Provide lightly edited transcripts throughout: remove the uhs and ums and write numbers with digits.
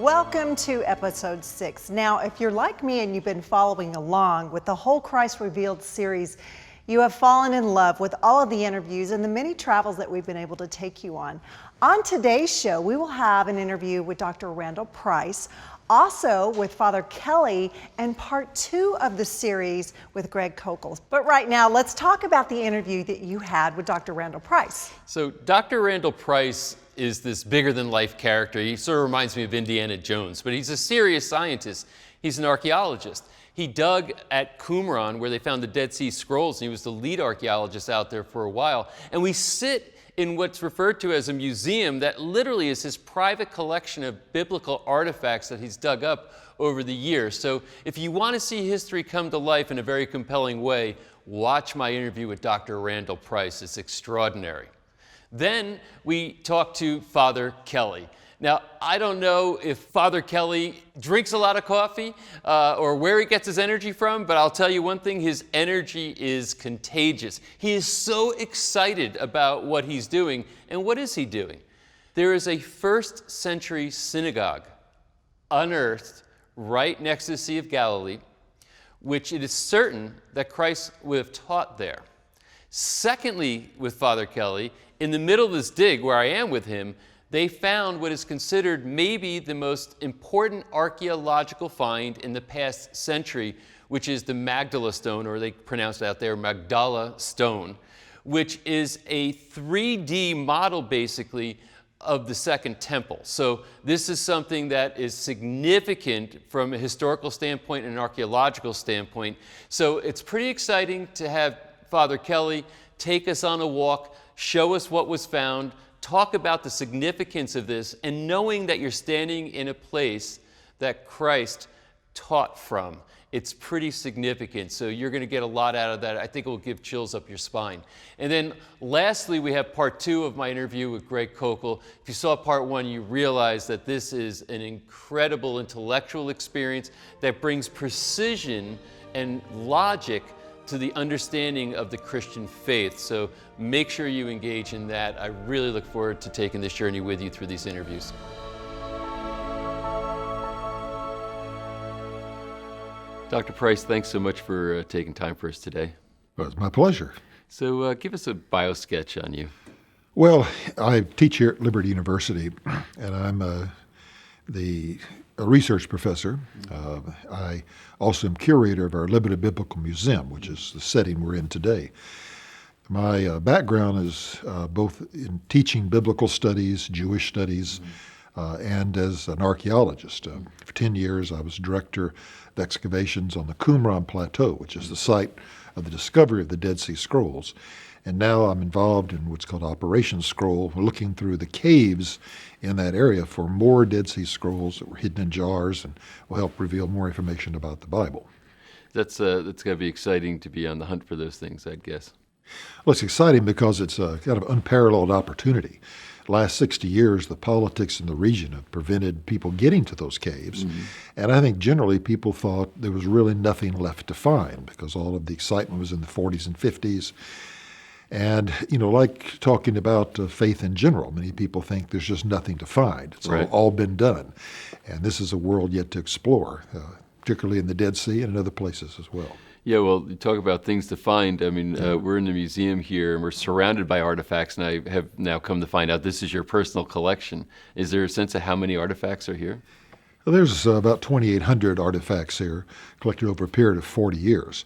Welcome to episode 6. Now, if you're like me and you've been following along with the whole Christ Revealed series, you have fallen in love with all of the interviews and the many travels that we've been able to take you on. On today's show, we will have an interview with Dr. Randall Price, also with Father Kelly, and part 2 of the series with Greg Koukl. But right now, let's talk about the interview that you had with Dr. Randall Price. So Dr. Randall Price is this bigger-than-life character. He sort of reminds me of Indiana Jones, but he's a serious scientist. He's an archaeologist. He dug at Qumran, where they found the Dead Sea Scrolls, and he was the lead archaeologist out there for a while. And we sit in what's referred to as a museum that literally is his private collection of biblical artifacts that he's dug up over the years. So if you want to see history come to life in a very compelling way, watch my interview with Dr. Randall Price. It's extraordinary. Then we talk to Father Kelly. Now, I don't know if Father Kelly drinks a lot of coffee or where he gets his energy from, but I'll tell you one thing, his energy is contagious. He is so excited about what he's doing. And what is he doing? There is a first century synagogue unearthed right next to the Sea of Galilee, which it is certain that Christ would have taught there. Secondly, with Father Kelly, in the middle of this dig where I am with him, they found what is considered maybe the most important archaeological find in the past century, which is the Magdala stone, or they pronounce it out there, Magdala stone, which is a 3D model, basically, of the Second Temple. So this is something that is significant from a historical standpoint and an archaeological standpoint. So it's pretty exciting to have Father Kelly take us on a walk, show us what was found, talk about the significance of this, and knowing that you're standing in a place that Christ taught from. It's pretty significant, so you're going to get a lot out of that. I think it will give chills up your spine. And then lastly, we have part 2 of my interview with Greg Koukl. If you saw part 1, you realize that this is an incredible intellectual experience that brings precision and logic to the understanding of the Christian faith. So make sure you engage in that. I really look forward to taking this journey with you through these interviews. Dr. Price, thanks so much for taking time for us today. Well, it's my pleasure. So give us a bio sketch on you. Well, I teach here at Liberty University, and I'm a research professor. I also am curator of our Liberty Biblical Museum, which is the setting we're in today. My background is both in teaching biblical studies, Jewish studies, and as an archaeologist. For 10 years, I was director of excavations on the Qumran Plateau, which is the site of the discovery of the Dead Sea Scrolls. And now I'm involved in what's called Operation Scroll, looking through the caves in that area for more Dead Sea Scrolls that were hidden in jars and will help reveal more information about the Bible. That's got to be exciting to be on the hunt for those things, I'd guess. Well, it's exciting because it's a kind of unparalleled opportunity. Last 60 years, the politics in the region have prevented people getting to those caves. Mm-hmm. And I think generally people thought there was really nothing left to find because all of the excitement was in the 40s and 50s. And, like talking about faith in general, many people think there's just nothing to find. It's right. all been done. And this is a world yet to explore, particularly in the Dead Sea and in other places as well. Yeah, well, you talk about things to find. I mean, we're in the museum here, and we're surrounded by artifacts, and I have now come to find out this is your personal collection. Is there a sense of how many artifacts are here? Well, there's about 2,800 artifacts here, collected over a period of 40 years,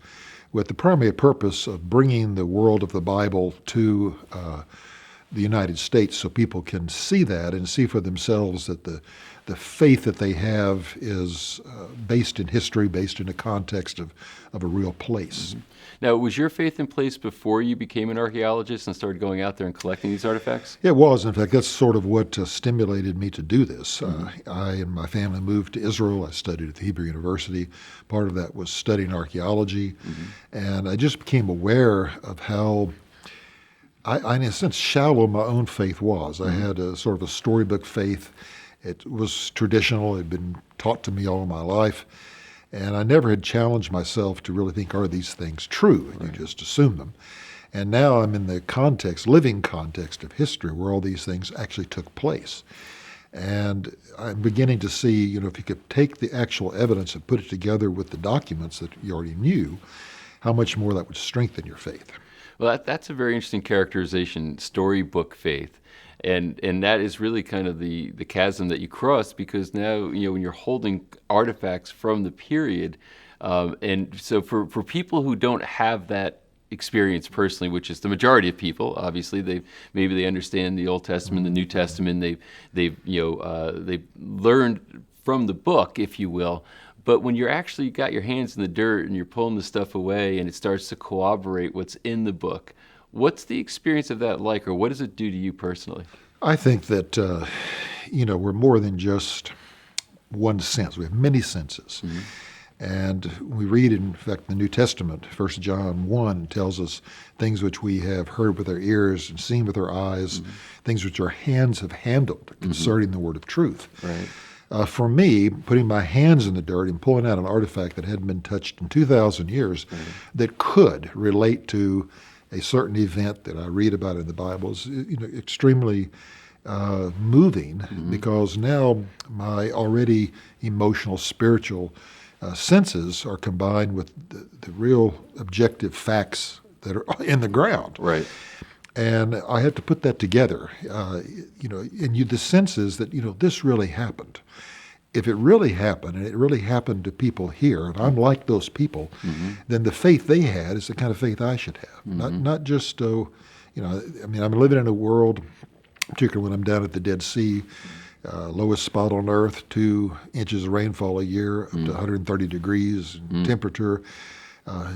with the primary purpose of bringing the world of the Bible to the United States so people can see that and see for themselves that the faith that they have is based in history, based in a context of a real place. Mm-hmm. Now, was your faith in place before you became an archaeologist and started going out there and collecting these artifacts? It was. In fact, that's sort of what stimulated me to do this. Mm-hmm. I and my family moved to Israel. I studied at the Hebrew University. Part of that was studying archaeology. Mm-hmm. And I just became aware of how, in a sense, shallow my own faith was. Mm-hmm. I had a sort of a storybook faith. It was traditional. It had been taught to me all my life. And I never had challenged myself to really think, are these things true? And you just assume them. And now I'm in the living context of history where all these things actually took place. And I'm beginning to see, you know, if you could take the actual evidence and put it together with the documents that you already knew, how much more that would strengthen your faith. Well, that's a very interesting characterization, storybook faith. And that is really kind of the chasm that you cross, because now, you know, when you're holding artifacts from the period, and so for people who don't have that experience personally, which is the majority of people, obviously maybe they understand the Old Testament, the New Testament, they've learned from the book, if you will. But when you're actually got your hands in the dirt and you're pulling the stuff away and it starts to corroborate what's in the book, what's the experience of that like, or what does it do to you personally? I think that, you know, we're more than just one sense. We have many senses. Mm-hmm. And we read, in fact, the New Testament, 1 John 1 tells us things which we have heard with our ears and seen with our eyes, mm-hmm. things which our hands have handled concerning the word of truth. Right. For me, putting my hands in the dirt and pulling out an artifact that hadn't been touched in 2,000 years that could relate to a certain event that I read about in the Bible is, you know, extremely moving, because now my already emotional, spiritual senses are combined with the real objective facts that are in the ground. Right. And I have to put that together, you know, and the sense is that, you know, this really happened. If it really happened, and it really happened to people here, and I'm like those people, then the faith they had is the kind of faith I should have. Not just, you know, I mean, I'm living in a world, particularly when I'm down at the Dead Sea, lowest spot on Earth, 2 inches of rainfall a year, up to 130 degrees temperature,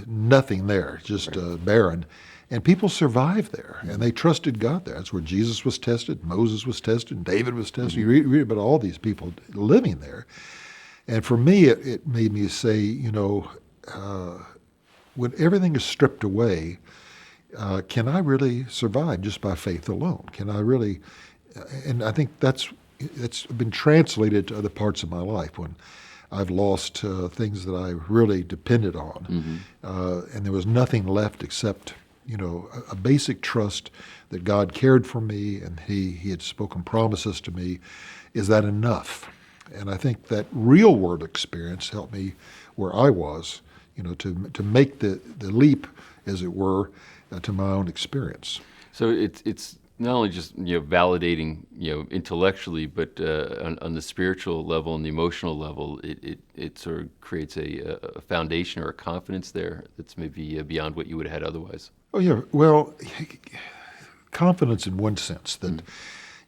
nothing there, just barren. And people survived there, and they trusted God there. That's where Jesus was tested, Moses was tested, David was tested. You read about all these people living there. And for me, it made me say, you know, when everything is stripped away, can I really survive just by faith alone? Can I really, and I think that's been translated to other parts of my life when I've lost things that I really depended on, and there was nothing left except, you know, a basic trust that God cared for me and He had spoken promises to me. Is that enough? And I think that real world experience helped me where I was, you know, to make the leap, as it were, to my own experience. So it's not only just, you know, validating, you know, intellectually, but on the spiritual level and the emotional level, it sort of creates a foundation or a confidence there that's maybe beyond what you would have had otherwise. Oh, yeah. Well, confidence in one sense that,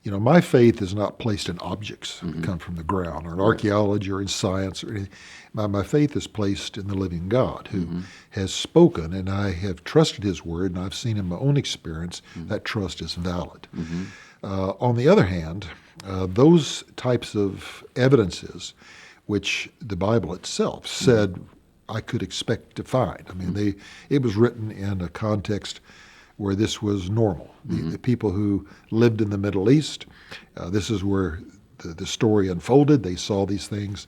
you know, my faith is not placed in objects that come from the ground or in archaeology or in science or anything. My faith is placed in the living God who has spoken, and I have trusted His word, and I've seen in my own experience that trust is valid. On the other hand, those types of evidences, which the Bible itself said I could expect to find. I mean, it was written in a context where this was normal. The people who lived in the Middle East, this is where the story unfolded. They saw these things.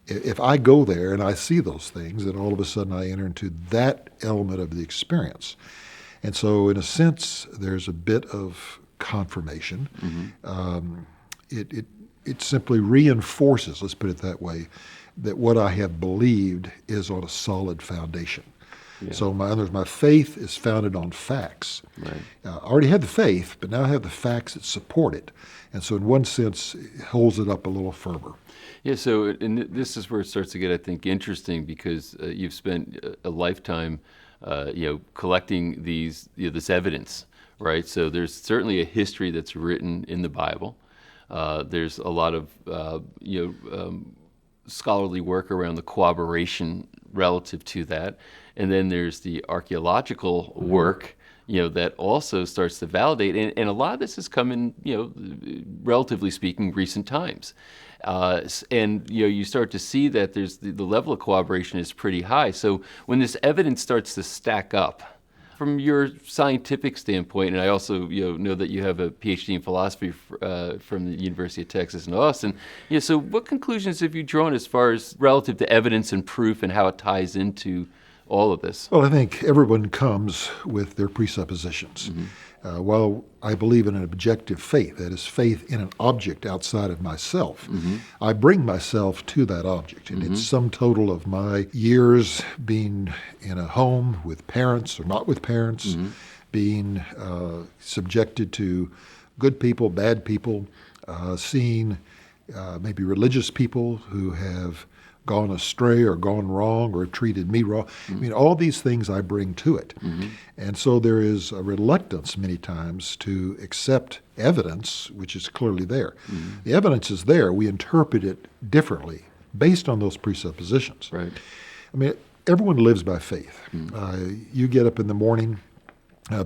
If I go there and I see those things, then all of a sudden I enter into that element of the experience. And so in a sense, there's a bit of confirmation. It simply reinforces, let's put it that way, that what I have believed is on a solid foundation. Yeah. So my faith is founded on facts. Right. I already had the faith, but now I have the facts that support it. And so in one sense, it holds it up a little firmer. Yeah, so and this is where it starts to get, I think, interesting, because you've spent a lifetime, you know, collecting these, you know, this evidence, right? So there's certainly a history that's written in the Bible. There's a lot of, you know, scholarly work around the corroboration relative to that. And then there's the archaeological work, you know, that also starts to validate. And a lot of this has come in, you know, relatively speaking, recent times. And, you know, you start to see that there's the level of corroboration is pretty high. So when this evidence starts to stack up, from your scientific standpoint, and I also, you know that you have a PhD in philosophy from the University of Texas in Austin. You know, so what conclusions have you drawn as far as relative to evidence and proof and how it ties into all of this? Well, I think everyone comes with their presuppositions. While I believe in an objective faith, that is faith in an object outside of myself, I bring myself to that object. And it's sum total of my years being in a home with parents or not with parents, being subjected to good people, bad people, seeing maybe religious people who have gone astray or gone wrong or treated me wrong. I mean, all these things I bring to it. And so there is a reluctance many times to accept evidence, which is clearly there. The evidence is there. We interpret it differently based on those presuppositions. Right. I mean, everyone lives by faith. You get up in the morning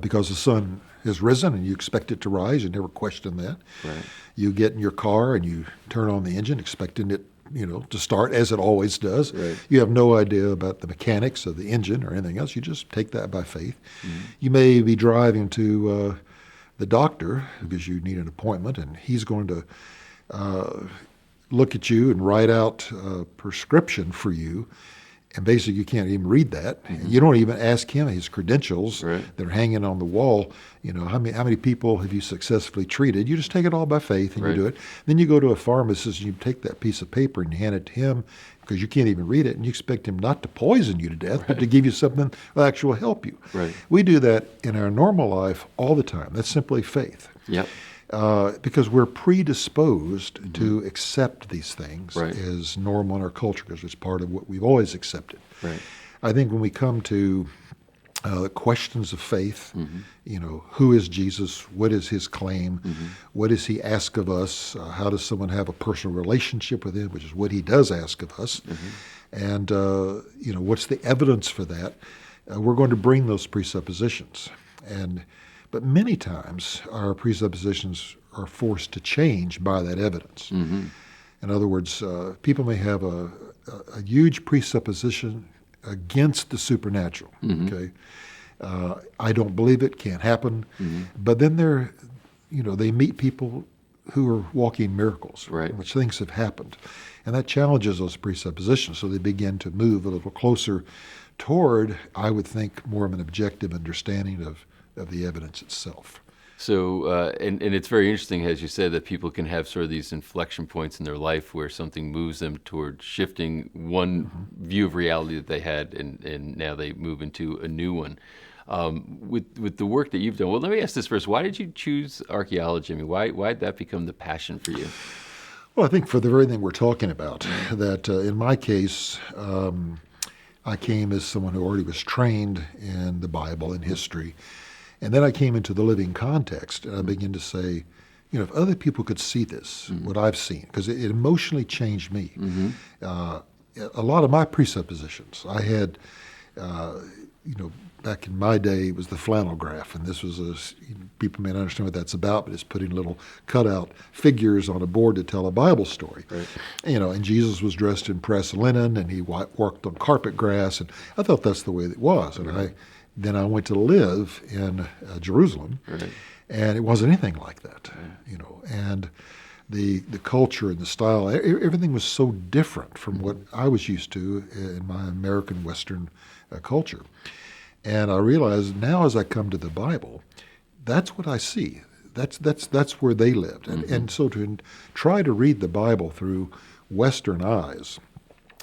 because the sun has risen and you expect it to rise. You never question that. Right. You get in your car and you turn on the engine expecting it to start as it always does. Right. You have no idea about the mechanics of the engine or anything else. You just take that by faith. You may be driving to the doctor because you need an appointment, and he's going to look at you and write out a prescription for you. And basically, you can't even read that. You don't even ask him his credentials that are hanging on the wall. How many people have you successfully treated? You just take it all by faith and you do it. Then you go to a pharmacist and you take that piece of paper and you hand it to him because you can't even read it, and you expect him not to poison you to death, but to give you something that actually will help you. Right. We do that in our normal life all the time. That's simply faith. Yep. Because we're predisposed to accept these things as normal in our culture because it's part of what we've always accepted. Right. I think when we come to questions of faith, who is Jesus? What is his claim? What does he ask of us? How does someone have a personal relationship with him, which is what he does ask of us? And, what's the evidence for that? We're going to bring those presuppositions. But many times, our presuppositions are forced to change by that evidence. In other words, people may have a huge presupposition against the supernatural. Okay, I don't believe it, can't happen. But then they meet people who are walking miracles, which things have happened, and that challenges those presuppositions. So they begin to move a little closer toward, I would think, more of an objective understanding of the evidence itself. So, and it's very interesting, as you said, that people can have sort of these inflection points in their life where something moves them toward shifting one view of reality that they had, and now they move into a new one. With the work that you've done, well, let me ask this first. Why did you choose archaeology? I mean, why did that become the passion for you? Well, I think for the very thing we're talking about, that in my case, I came as someone who already was trained in the Bible and history. And then I came into the living context, and I began to say, if other people could see this, what I've seen, because it emotionally changed me. A lot of my presuppositions, I had, back in my day, it was the flannel graph, and this was people may not understand what that's about, but it's putting little cutout figures on a board to tell a Bible story. Right. And Jesus was dressed in pressed linen, and he worked on carpet grass, and I thought that's the way it was. And then I went to live in Jerusalem, and it wasn't anything like that, and the culture and the style, everything was so different from what I was used to in my American Western culture. And I realized now as I come to the Bible, that's what I see. That's where they lived. And so to try to read the Bible through Western eyes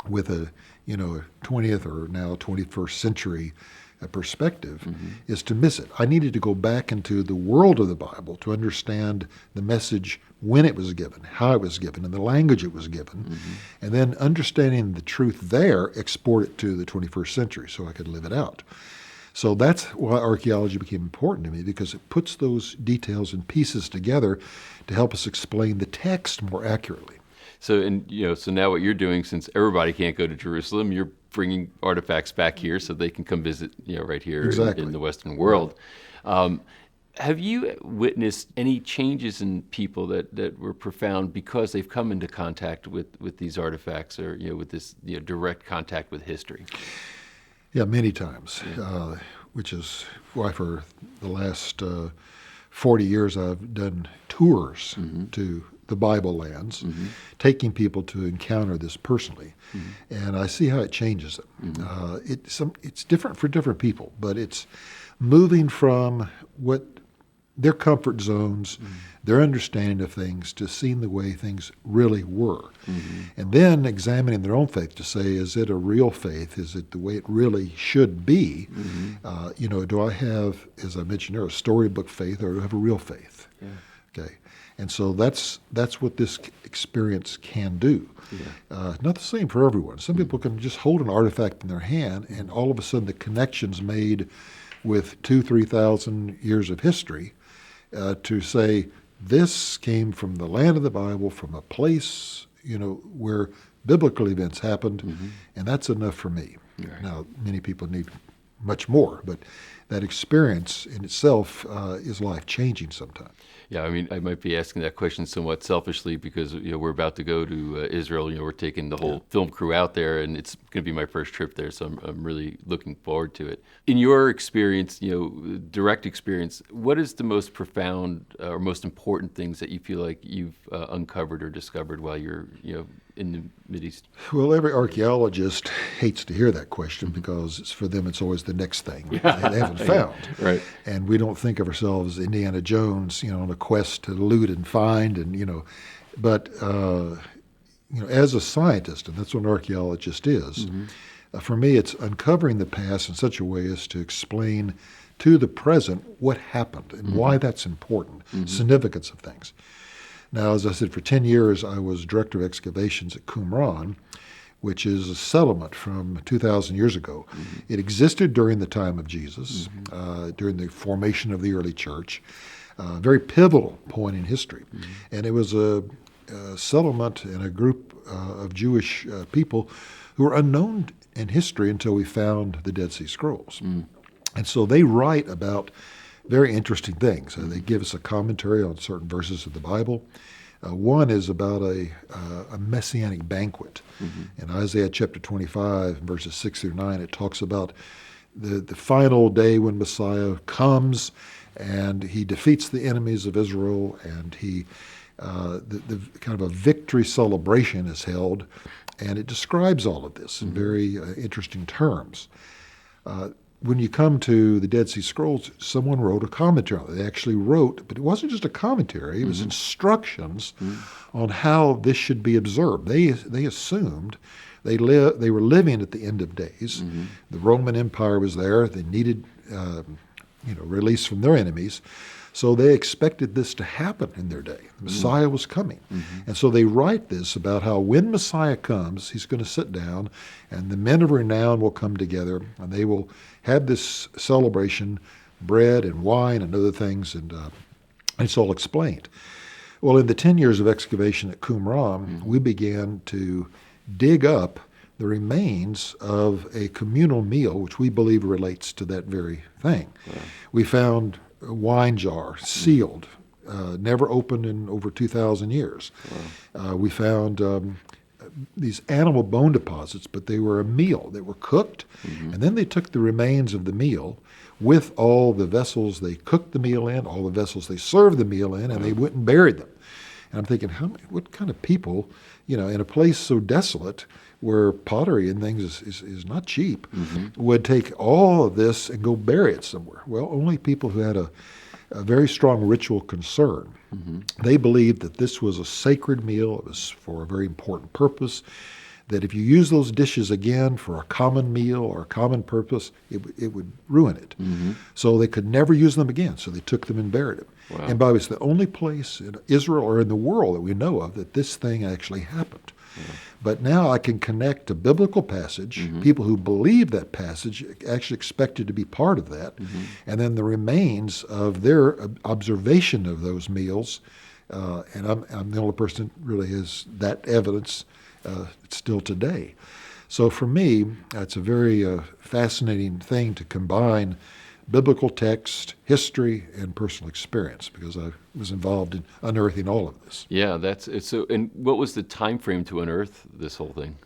with a 20th or now 21st century perspective is to miss it. I needed to go back into the world of the Bible to understand the message when it was given, how it was given, and the language it was given, and then understanding the truth there, export it to the 21st century so I could live it out. So that's why archaeology became important to me, because it puts those details and pieces together to help us explain the text more accurately. So, so now what you're doing, since everybody can't go to Jerusalem, you're bringing artifacts back here so they can come visit, right here in the Western world. Have you witnessed any changes in people that were profound because they've come into contact with these artifacts, or with this direct contact with history? Yeah, many times, which is why for the last 40 years I've done tours to the Bible lands, taking people to encounter this personally. And I see how it changes them. It's different for different people, but it's moving from what their comfort zones, their understanding of things, to seeing the way things really were. And then examining their own faith to say, is it a real faith? Is it the way it really should be? Do I have, as I mentioned earlier, a storybook faith, or do I have a real faith? Okay. And so that's what this experience can do. Not the same for everyone. Some people can just hold an artifact in their hand, and all of a sudden the connection's made with 2,000-3,000 years of history to say, this came from the land of the Bible, from a place, where biblical events happened, and that's enough for me. Right. Now, many people need much more, but that experience in itself is life-changing sometimes. Yeah, I mean, I might be asking that question somewhat selfishly because we're about to go to Israel. We're taking the whole film crew out there, and it's going to be my first trip there, so I'm really looking forward to it. In your experience, direct experience, what is the most profound or most important things that you feel like you've uncovered or discovered while you're in the Mideast? Well, every archaeologist hates to hear that question because for them it's always the next thing they haven't found. Right. And we don't think of ourselves as Indiana Jones, on a quest to loot and find, but as a scientist, and that's what an archaeologist is, for me it's uncovering the past in such a way as to explain to the present what happened and why that's important, significance of things. Now, as I said, for 10 years, I was director of excavations at Qumran, which is a settlement from 2,000 years ago. It existed during the time of Jesus, during the formation of the early church, a very pivotal point in history. And it was a settlement and a group of Jewish people who were unknown in history until we found the Dead Sea Scrolls. And so they write about very interesting things. They give us a commentary on certain verses of the Bible. One is about a messianic banquet. In Isaiah chapter 25, verses 6 through 9, it talks about the final day when Messiah comes and he defeats the enemies of Israel, and the kind of a victory celebration is held, and it describes all of this in very interesting terms. When you come to the Dead Sea Scrolls, someone wrote a commentary on it. They actually wrote, but it wasn't just a commentary, it was instructions on how this should be observed. They assumed they were living at the end of days. The Roman Empire was there. They needed release from their enemies. So they expected this to happen in their day. The Messiah was coming. And so they write this about how when Messiah comes, he's going to sit down and the men of renown will come together and they will have this celebration, bread and wine and other things, and it's all explained. Well, in the 10 years of excavation at Qumran, we began to dig up the remains of a communal meal, which we believe relates to that very thing. We found a wine jar, sealed, never opened in over 2,000 years. We found these animal bone deposits, but they were a meal. They were cooked, and then they took the remains of the meal with all the vessels they cooked the meal in, all the vessels they served the meal in, and they went and buried them. And I'm thinking, what kind of people, in a place so desolate where pottery and things is not cheap, would take all of this and go bury it somewhere? Well, only people who had a very strong ritual concern. They believed that this was a sacred meal. It was for a very important purpose, that if you use those dishes again for a common meal or a common purpose, it would ruin it. So they could never use them again. So they took them and buried them. Wow. And by the way, it's the only place in Israel or in the world that we know of that this thing actually happened. But now I can connect a biblical passage, people who believe that passage actually expected to be part of that, and then the remains of their observation of those meals, and I'm the only person that really has that evidence still today. So for me, it's a very fascinating thing to combine biblical text, history, and personal experience, because I was involved in unearthing all of this. Yeah, that's it. So, and what was the time frame to unearth this whole thing?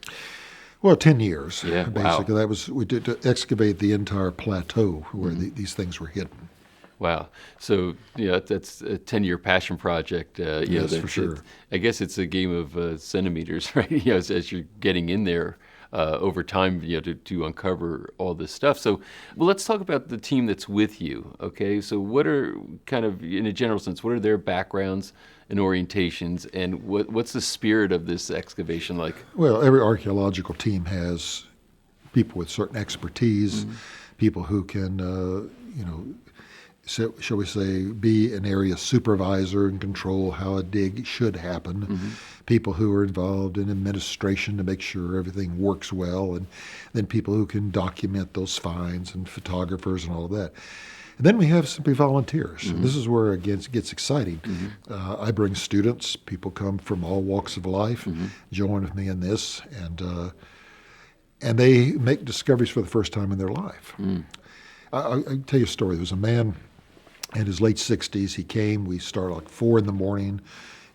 Well, 10 years, yeah, basically. Wow. We did to excavate the entire plateau where these things were hidden. Wow. So, that's a 10-year passion project. Yes, for sure. I guess it's a game of centimeters, right? As you're getting in there. over time, to uncover all this stuff. So, well, let's talk about the team that's with you. Okay, so what are kind of, in a general sense, what are their backgrounds and orientations, and what's the spirit of this excavation like? Well, every archaeological team has people with certain expertise, people who can, shall we say, be an area supervisor and control how a dig should happen, people who are involved in administration to make sure everything works well, and then people who can document those finds, and photographers and all of that. And then we have simply volunteers. And this is where it gets exciting. I bring students. People come from all walks of life, join with me in this, and they make discoveries for the first time in their life. I'll tell you a story. There was a man in his late 60s. He came. We started like 4 in the morning,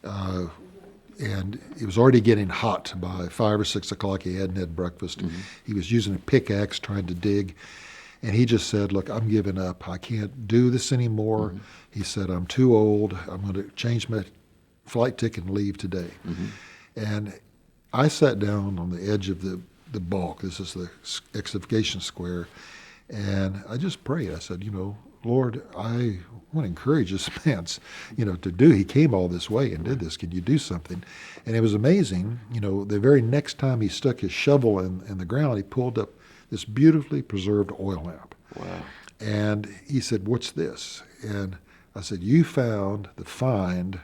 and it was already getting hot by 5 or 6 o'clock. He hadn't had breakfast. He was using a pickaxe trying to dig. And he just said, look, I'm giving up. I can't do this anymore. He said, I'm too old. I'm going to change my flight ticket and leave today. And I sat down on the edge of the bulk. This is the excavation square. And I just prayed. I said, Lord, I want to encourage this man, to do. He came all this way and did this. Can you do something? And it was amazing. The very next time he stuck his shovel in the ground, he pulled up this beautifully preserved oil lamp. Wow. And he said, what's this? And I said, you found the find,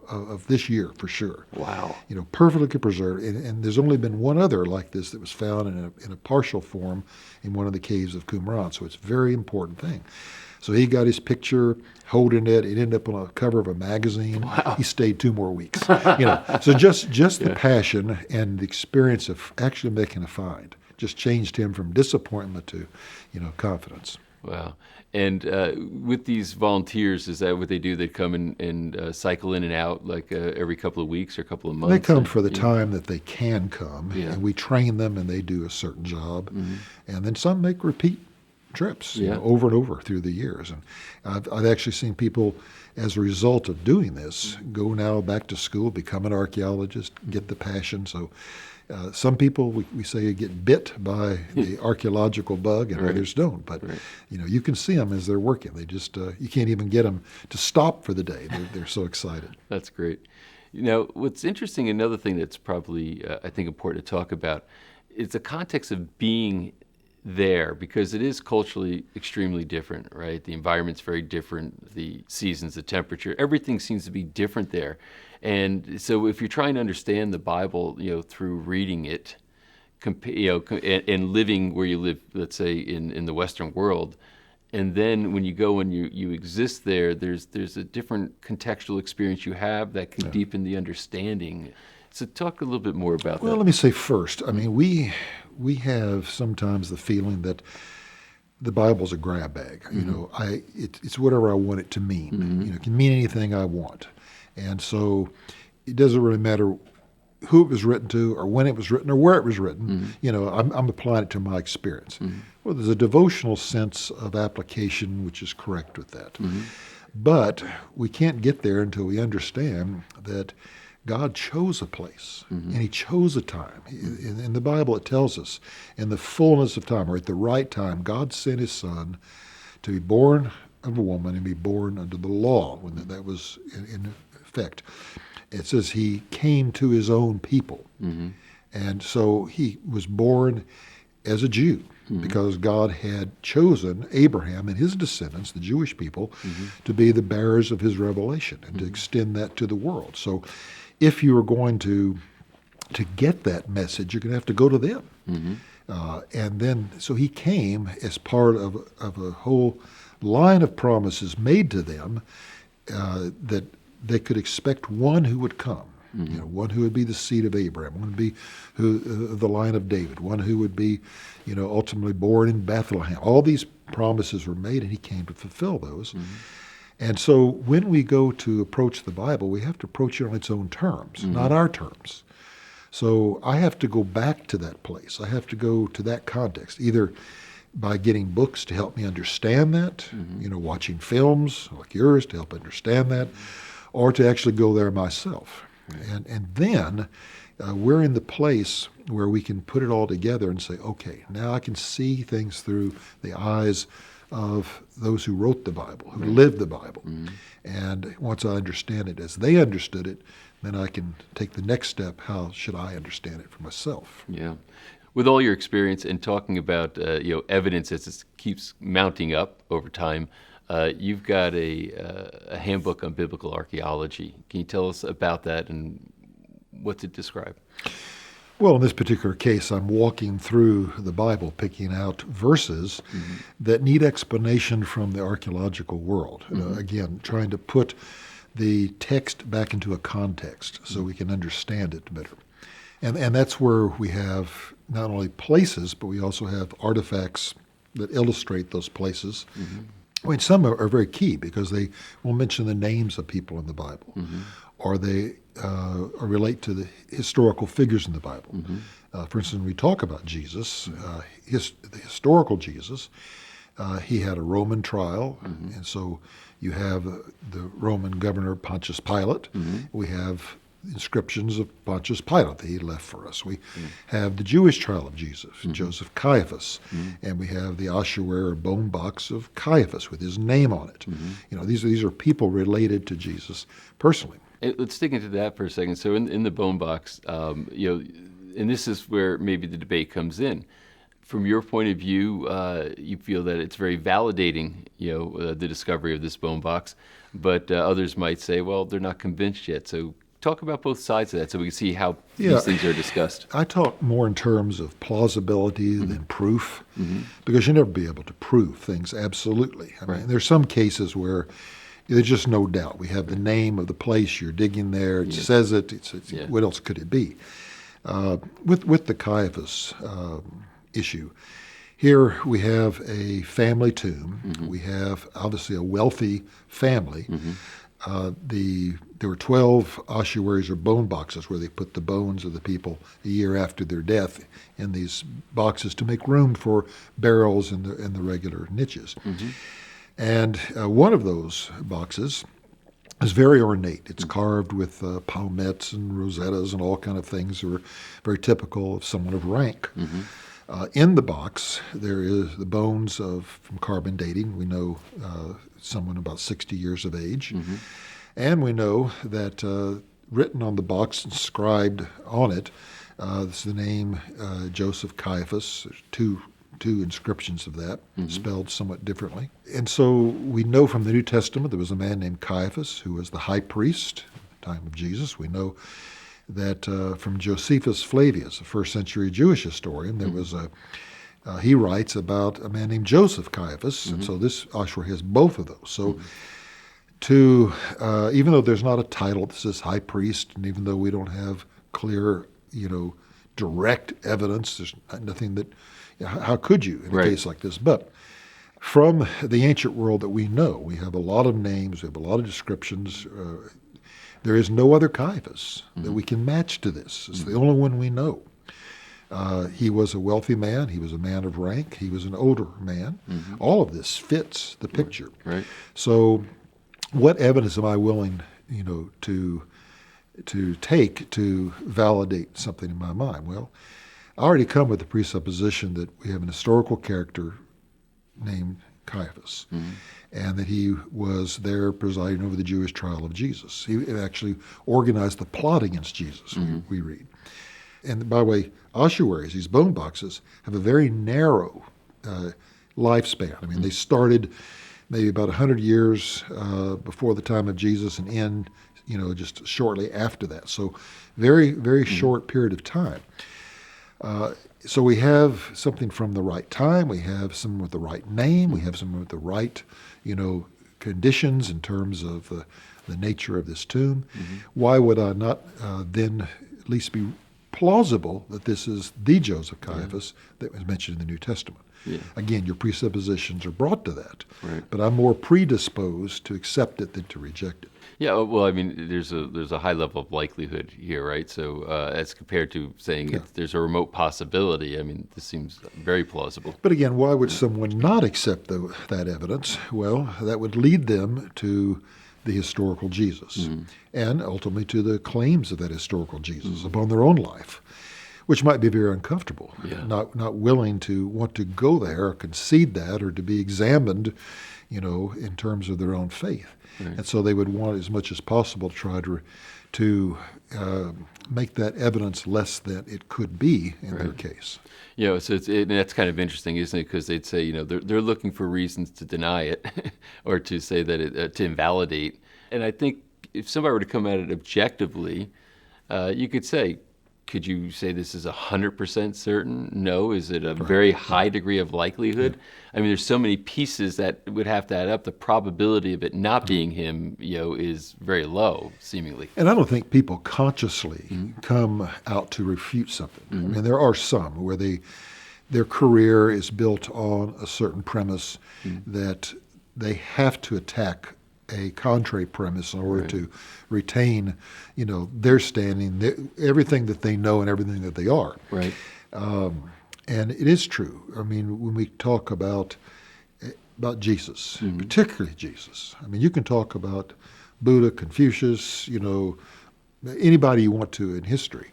of this year for sure. Wow. Perfectly preserved. And there's only been one other like this that was found in a partial form in one of the caves of Qumran. So it's a very important thing. So he got his picture holding it. It ended up on a cover of a magazine. Wow. He stayed 2 more weeks. So just the passion and the experience of actually making a find just changed him from disappointment to, confidence. Wow. And with these volunteers, is that what they do? They come and cycle in and out like every couple of weeks or a couple of months? They come for the time that they can come, Yeah. and we train them, and they do a certain job. And then some make repeat trips over and over through the years. And I've actually seen people, as a result of doing this, go now back to school, become an archaeologist, get the passion. So some people, we say, get bit by the archaeological bug, and others don't. But you can see them as they're working. They just you can't even get them to stop for the day. They're so excited. That's great. What's interesting, another thing that's probably I think important to talk about, is the context of being there, because it is culturally extremely different, right? The environment's very different, the seasons, the temperature, everything seems to be different there. And so if you're trying to understand the Bible, through reading it, and living where you live, let's say in the Western world, and then when you go and you exist there, there's a different contextual experience you have that can deepen the understanding. So talk a little bit more about that. Well, let me say first, we have sometimes the feeling that the Bible's a grab bag. It's whatever I want it to mean. It can mean anything I want. And so it doesn't really matter who it was written to or when it was written or where it was written. I'm applying it to my experience. Well, there's a devotional sense of application which is correct with that. But we can't get there until we understand that God chose a place, and he chose a time. In the Bible, it tells us, in the fullness of time, or at the right time, God sent his Son to be born of a woman and be born under the law, when that was in effect. It says he came to his own people. And so he was born as a Jew, because God had chosen Abraham and his descendants, the Jewish people, to be the bearers of his revelation and to extend that to the world. So if you are going to get that message, you're going to have to go to them. And then, so he came as part of a whole line of promises made to them, that they could expect one who would come. One who would be the seed of Abraham, one would be the line of David, one who would be, ultimately born in Bethlehem. All these promises were made, and he came to fulfill those. And so when we go to approach the Bible, we have to approach it on its own terms, not our terms. So I have to go back to that place. I have to go to that context, either by getting books to help me understand that, watching films like yours to help understand that, or to actually go there myself. And then we're in the place where we can put it all together and say, okay, now I can see things through the eyes of those who wrote the Bible, who lived the Bible. And once I understand it as they understood it, then I can take the next step. How should I understand it for myself? Yeah. With all your experience in talking about evidence as it keeps mounting up over time, you've got a handbook on biblical archaeology. Can you tell us about that and what's it describe? Well, in this particular case, I'm walking through the Bible, picking out verses that need explanation from the archaeological world. Again, trying to put the text back into a context so we can understand it better. And that's where we have not only places, but we also have artifacts that illustrate those places. I mean, some are very key because they will mention the names of people in the Bible, or they relate to the historical figures in the Bible. For instance, when we talk about Jesus, the historical Jesus, he had a Roman trial, and so you have the Roman governor Pontius Pilate. We have inscriptions of Pontius Pilate that he left for us. We have the Jewish trial of Jesus, Joseph Caiaphas, and we have the ossuary or bone box of Caiaphas with his name on it. You know, these are people related to Jesus personally. Let's dig into that for a second. So in the bone box, and this is where maybe the debate comes in. From your point of view, you feel that it's very validating, the discovery of this bone box, but others might say, well, they're not convinced yet. So talk about both sides of that so we can see how these things are discussed. I talk more in terms of plausibility than proof, because you'll never be able to prove things absolutely. I mean, there's some cases where there's just no doubt. We have the name of the place, you're digging there, it says it, what else could it be? With the Caiaphas issue, here we have a family tomb. We have obviously a wealthy family. There were 12 ossuaries or bone boxes where they put the bones of the people a year after their death in these boxes to make room for burials in the regular niches. And one of those boxes is very ornate. It's carved with palmettes and rosettas and all kind of things that were very typical of someone of rank. In the box, there is the bones from carbon dating. We know someone about 60 years of age. And we know that written on the box, inscribed on it, is the name Joseph Caiaphas. There's two inscriptions of that, spelled somewhat differently. And so we know from the New Testament there was a man named Caiaphas who was the high priest at the time of Jesus. We know that from Josephus Flavius, a first century Jewish historian, there was he writes about a man named Joseph Caiaphas, and so this ossuary has both of those. So even though there's not a title that says high priest, and even though we don't have clear, direct evidence, there's nothing that, how could you in a case like this? But from the ancient world that we know, we have a lot of names, we have a lot of descriptions. There is no other Caiaphas that we can match to this. It's the only one we know. He was a wealthy man. He was a man of rank. He was an older man. All of this fits the picture. So what evidence am I willing, to take to validate something in my mind? Well, I already come with the presupposition that we have an historical character named Caiaphas, and that he was there presiding over the Jewish trial of Jesus. He actually organized the plot against Jesus, we read. And by the way, ossuaries, these bone boxes, have a very narrow lifespan. I mean, they started maybe about 100 years before the time of Jesus and end, just shortly after that. So very, very short period of time. So we have something from the right time, we have someone with the right name, we have someone with the right, conditions in terms of the nature of this tomb. Why would I not then at least be plausible that this is the Joseph Caiaphas that was mentioned in the New Testament? Again, your presuppositions are brought to that, but I'm more predisposed to accept it than to reject it. Yeah, well, I mean, there's a high level of likelihood here, right? So as compared to saying there's a remote possibility, I mean, this seems very plausible. But again, why would someone not accept that evidence? Well, that would lead them to the historical Jesus, and ultimately to the claims of that historical Jesus upon their own life, which might be very uncomfortable, not willing to want to go there or concede that or to be examined, in terms of their own faith. Right. And so they would want as much as possible to try to make that evidence less than it could be in their case. So and that's kind of interesting, isn't it? Because they'd say, they're looking for reasons to deny it or to say that to invalidate. And I think if somebody were to come at it objectively, you could say, could you say this is 100% certain? No. Is it a very high degree of likelihood? I mean, there's so many pieces that would have to add up. The probability of it not being him, is very low, seemingly. And I don't think people consciously come out to refute something. I mean, there are some where their career is built on a certain premise that they have to attack a contrary premise in order to retain, their standing, everything that they know and everything that they are. Right. And it is true. I mean, when we talk about Jesus, particularly Jesus, I mean, you can talk about Buddha, Confucius, anybody you want to in history,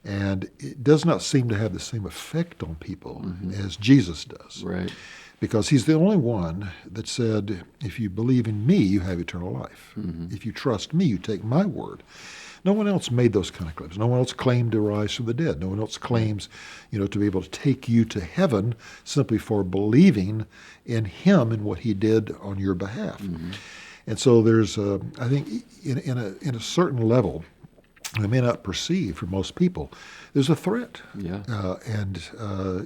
and it does not seem to have the same effect on people as Jesus does. Right. Because he's the only one that said, if you believe in me, you have eternal life. If you trust me, you take my word. No one else made those kind of claims. No one else claimed to rise from the dead. No one else claims, to be able to take you to heaven simply for believing in him and what he did on your behalf. And so there's, I think, in a certain level, I may not perceive for most people, there's a threat. And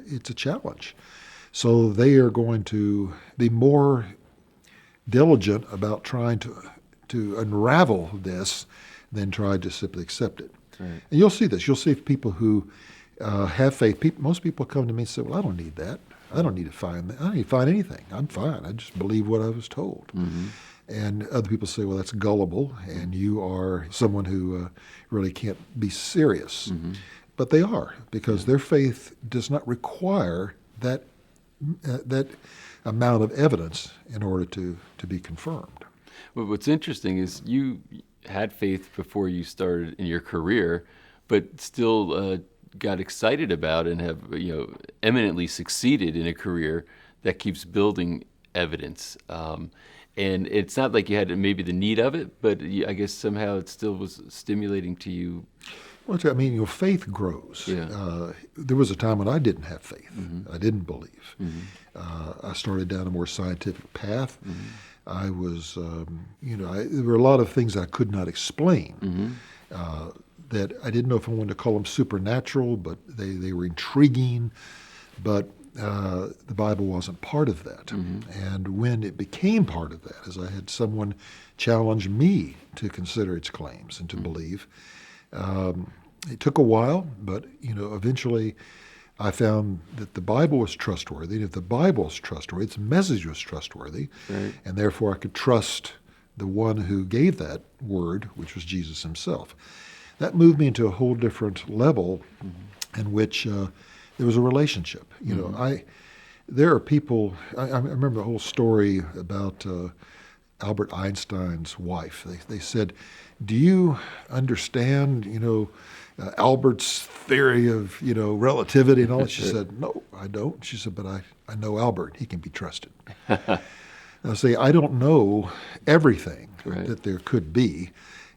it's a challenge. So they are going to be more diligent about trying to unravel this than try to simply accept it. Right. And you'll see this. You'll see people who have faith. Most people come to me and say, well, I don't need that. I don't need to find that. I don't need to find anything. I'm fine. I just believe what I was told. And other people say, well, that's gullible, and you are someone who really can't be serious. But they are, because their faith does not require that amount of evidence in order to be confirmed. Well, what's interesting is you had faith before you started in your career, but still got excited about and have eminently succeeded in a career that keeps building evidence. And it's not like you had maybe the need of it, but I guess somehow it still was stimulating to you. Well, I mean, faith grows. There was a time when I didn't have faith. I didn't believe. I started down a more scientific path. I was, there were a lot of things I could not explain that I didn't know if I wanted to call them supernatural, but they were intriguing. But the Bible wasn't part of that. And when it became part of that, as I had someone challenge me to consider its claims and to believe, it took a while, but eventually I found that the Bible was trustworthy. And if the Bible is trustworthy, its message was trustworthy, and therefore I could trust the one who gave that word, which was Jesus himself. That moved me into a whole different level in which there was a relationship. There are people. I remember the whole story about Albert Einstein's wife. They said, "Do you understand, Albert's theory of, relativity and all that?" She said, "No, I don't." She said, "But I know Albert. He can be trusted." I say, I don't know everything that there could be.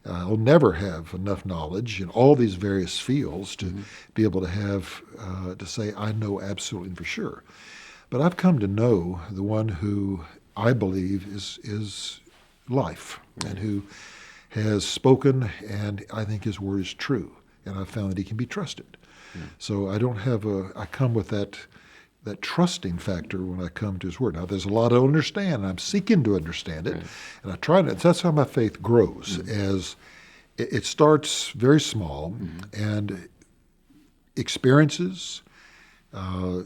I'll never have enough knowledge in all these various fields to be able to have to say I know absolutely for sure. But I've come to know the one who I believe is life and who has spoken, and I think his word is true, and I've found that he can be trusted. So I don't have I come with that trusting factor when I come to his word. Now, there's a lot to understand, and I'm seeking to understand it, and I try to. That's how my faith grows. As it starts very small, and experiences,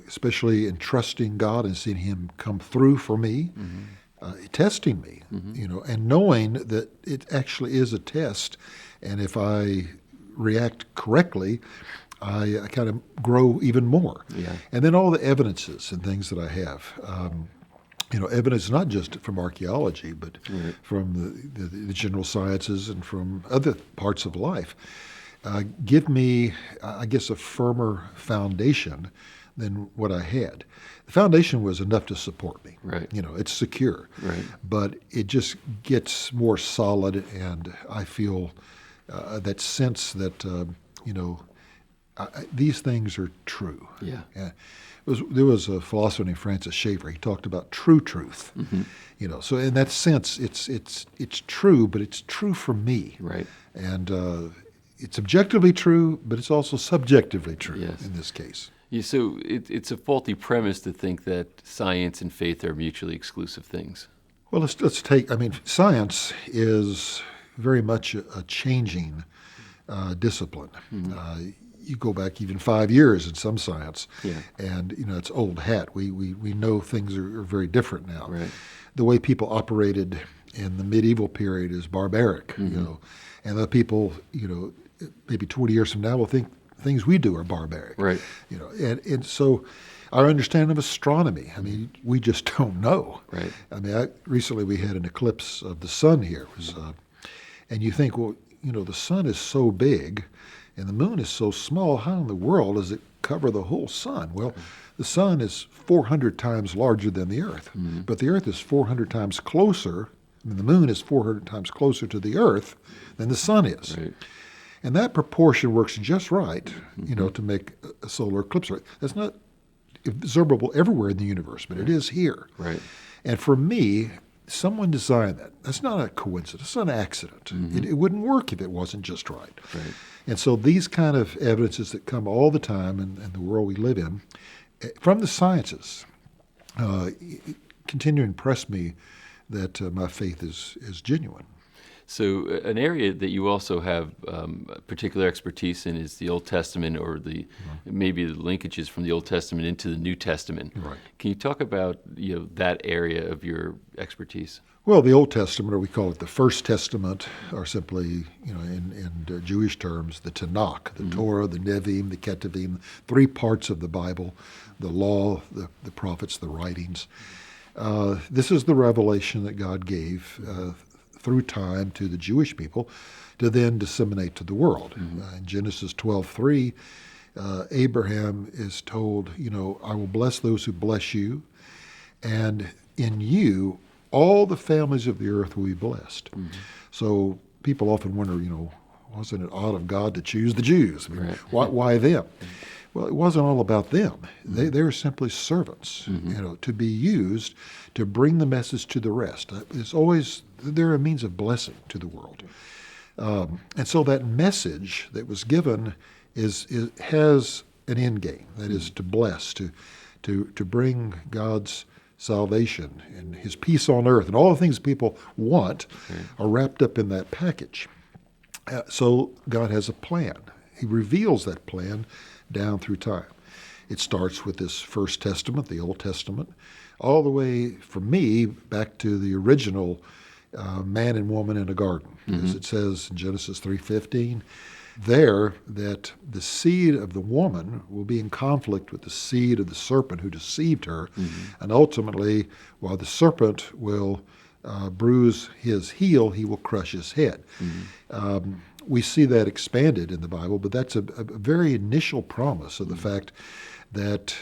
especially in trusting God and seeing him come through for me, testing me, and knowing that it actually is a test, and if I react correctly, I kind of grow even more. And then all the evidences and things that I have. evidence not just from archaeology, but from the general sciences and from other parts of life, give me, I guess, a firmer foundation than what I had. The foundation was enough to support me. Right. It's secure. Right. But it just gets more solid, and I feel that sense that, these things are true. Yeah. There was a philosopher named Francis Schaeffer. He talked about true truth. So in that sense, it's true, but it's true for me. Right. And it's objectively true, but it's also subjectively true in this case. Yeah, so it's a faulty premise to think that science and faith are mutually exclusive things. Well, let's take. Science is very much a changing discipline. You go back even 5 years in some science, and it's old hat. We know things are very different now. Right. The way people operated in the medieval period is barbaric. And the people, maybe 20 years from now will think things we do are barbaric. Right. And so our understanding of astronomy, we just don't know. Right. Recently we had an eclipse of the sun here. And you think, well, the sun is so big and the moon is so small, how in the world does it cover the whole sun? Well, the sun is 400 times larger than the earth, but the earth is 400 times closer, the moon is 400 times closer to the earth than the sun is. Right. And that proportion works just right, to make a solar eclipse. That's not observable everywhere in the universe, but it is here. Right. And for me, someone designed that. That's not a coincidence. It's not an accident. It wouldn't work if it wasn't just right. Right. And so these kind of evidences that come all the time in the world we live in, from the sciences, continue to impress me that my faith is genuine. So an area that you also have particular expertise in is the Old Testament, or maybe the linkages from the Old Testament into the New Testament. Right. Can you talk about that area of your expertise? Well, the Old Testament, or we call it the First Testament, or simply, in Jewish terms, the Tanakh, the Torah, the Nevi'im, the Ketuvim, 3 parts of the Bible, the law, the prophets, the writings. This is the revelation that God gave through time to the Jewish people to then disseminate to the world. In Genesis 12:3, Abraham is told, I will bless those who bless you, and in you all the families of the earth will be blessed. So people often wonder, wasn't it odd of God to choose the Jews? Why them? Well, it wasn't all about them. They were simply servants, to be used to bring the message to the rest. It's always, they're a means of blessing to the world. And so that message that was given has an end game, that is to bless, to bring God's salvation and his peace on earth, and all the things people want are wrapped up in that package. So God has a plan. He reveals that plan down through time. It starts with this First Testament, the Old Testament, all the way, for me, back to the original man and woman in a garden. As it says in Genesis 3:15, there that the seed of the woman will be in conflict with the seed of the serpent who deceived her, and ultimately, while the serpent will bruise his heel, he will crush his head. We see that expanded in the Bible, but that's a very initial promise of the fact that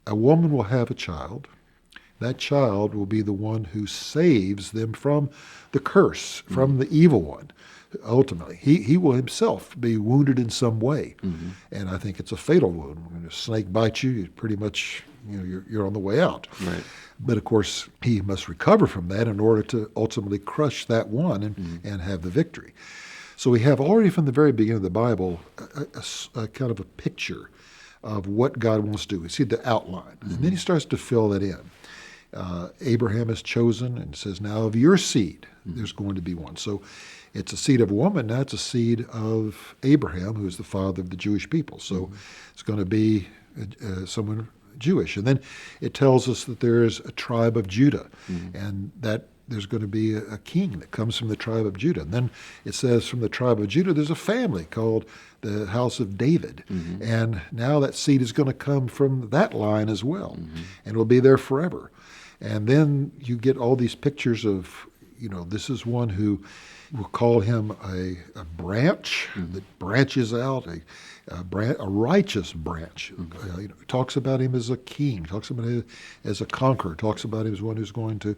a woman will have a child. That child will be the one who saves them from the curse, from the evil one. Ultimately, he will himself be wounded in some way, and I think it's a fatal wound. When a snake bites you, pretty much you're on the way out. Right. But of course, he must recover from that in order to ultimately crush that one and have the victory. So we have already from the very beginning of the Bible a kind of a picture of what God wants to do. We see the outline, and then he starts to fill that in. Abraham is chosen and says, now of your seed, there's going to be one. So it's a seed of a woman, now it's a seed of Abraham, who is the father of the Jewish people. So it's going to be someone Jewish. And then it tells us that there is a tribe of Judah, and that there's going to be a king that comes from the tribe of Judah. And then it says from the tribe of Judah, there's a family called the house of David. And now that seed is going to come from that line as well. And will be there forever. And then you get all these pictures of, this is one who we'll call him a branch that branches out, a righteous branch. Talks about him as a king, talks about him as a conqueror, talks about him as one who's going to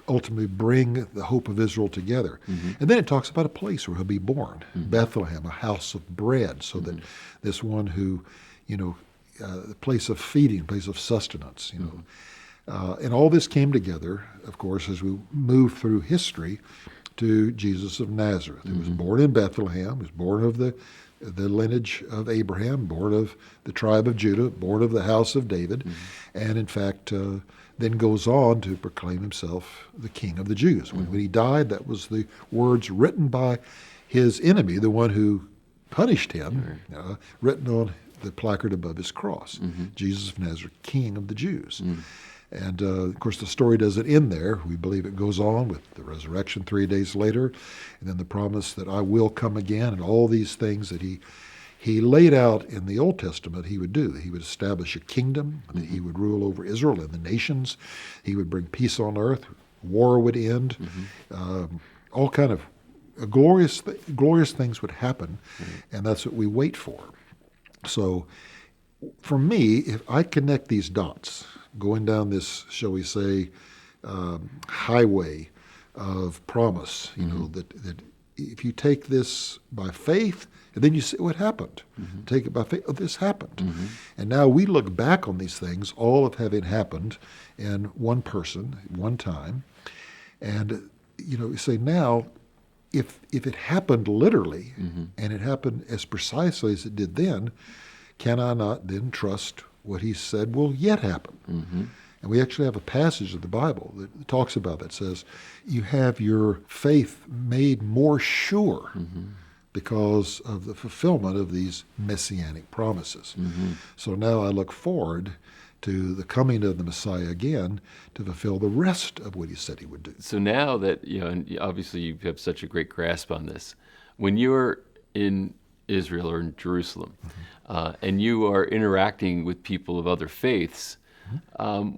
ultimately bring the hope of Israel together. And then it talks about a place where he'll be born, Bethlehem, a house of bread, so that this one who, the place of feeding, place of sustenance, and all this came together, of course, as we move through history to Jesus of Nazareth, who was born in Bethlehem, was born of the lineage of Abraham, born of the tribe of Judah, born of the house of David, and in fact then goes on to proclaim himself the King of the Jews. When he died, that was the words written by his enemy, the one who punished him, written on the placard above his cross, Jesus of Nazareth, King of the Jews. And of course, the story doesn't end there. We believe it goes on with the resurrection 3 days later, and then the promise that I will come again, and all these things that he laid out in the Old Testament he would do. He would establish a kingdom, that he would rule over Israel and the nations. He would bring peace on earth. War would end. All kind of glorious things would happen, and that's what we wait for. So for me, if I connect these dots, going down this, shall we say, highway of promise, that if you take this by faith, and then you see what happened. Take it by faith, this happened. And now we look back on these things, all of having happened in one person, one time, and you say now, if it happened literally, and it happened as precisely as it did then, can I not then trust what he said will yet happen? And we actually have a passage of the Bible that talks about that, says, you have your faith made more sure because of the fulfillment of these messianic promises. So now I look forward to the coming of the Messiah again to fulfill the rest of what he said he would do. So now that, and obviously you have such a great grasp on this, when you're in Israel or in Jerusalem, and you are interacting with people of other faiths,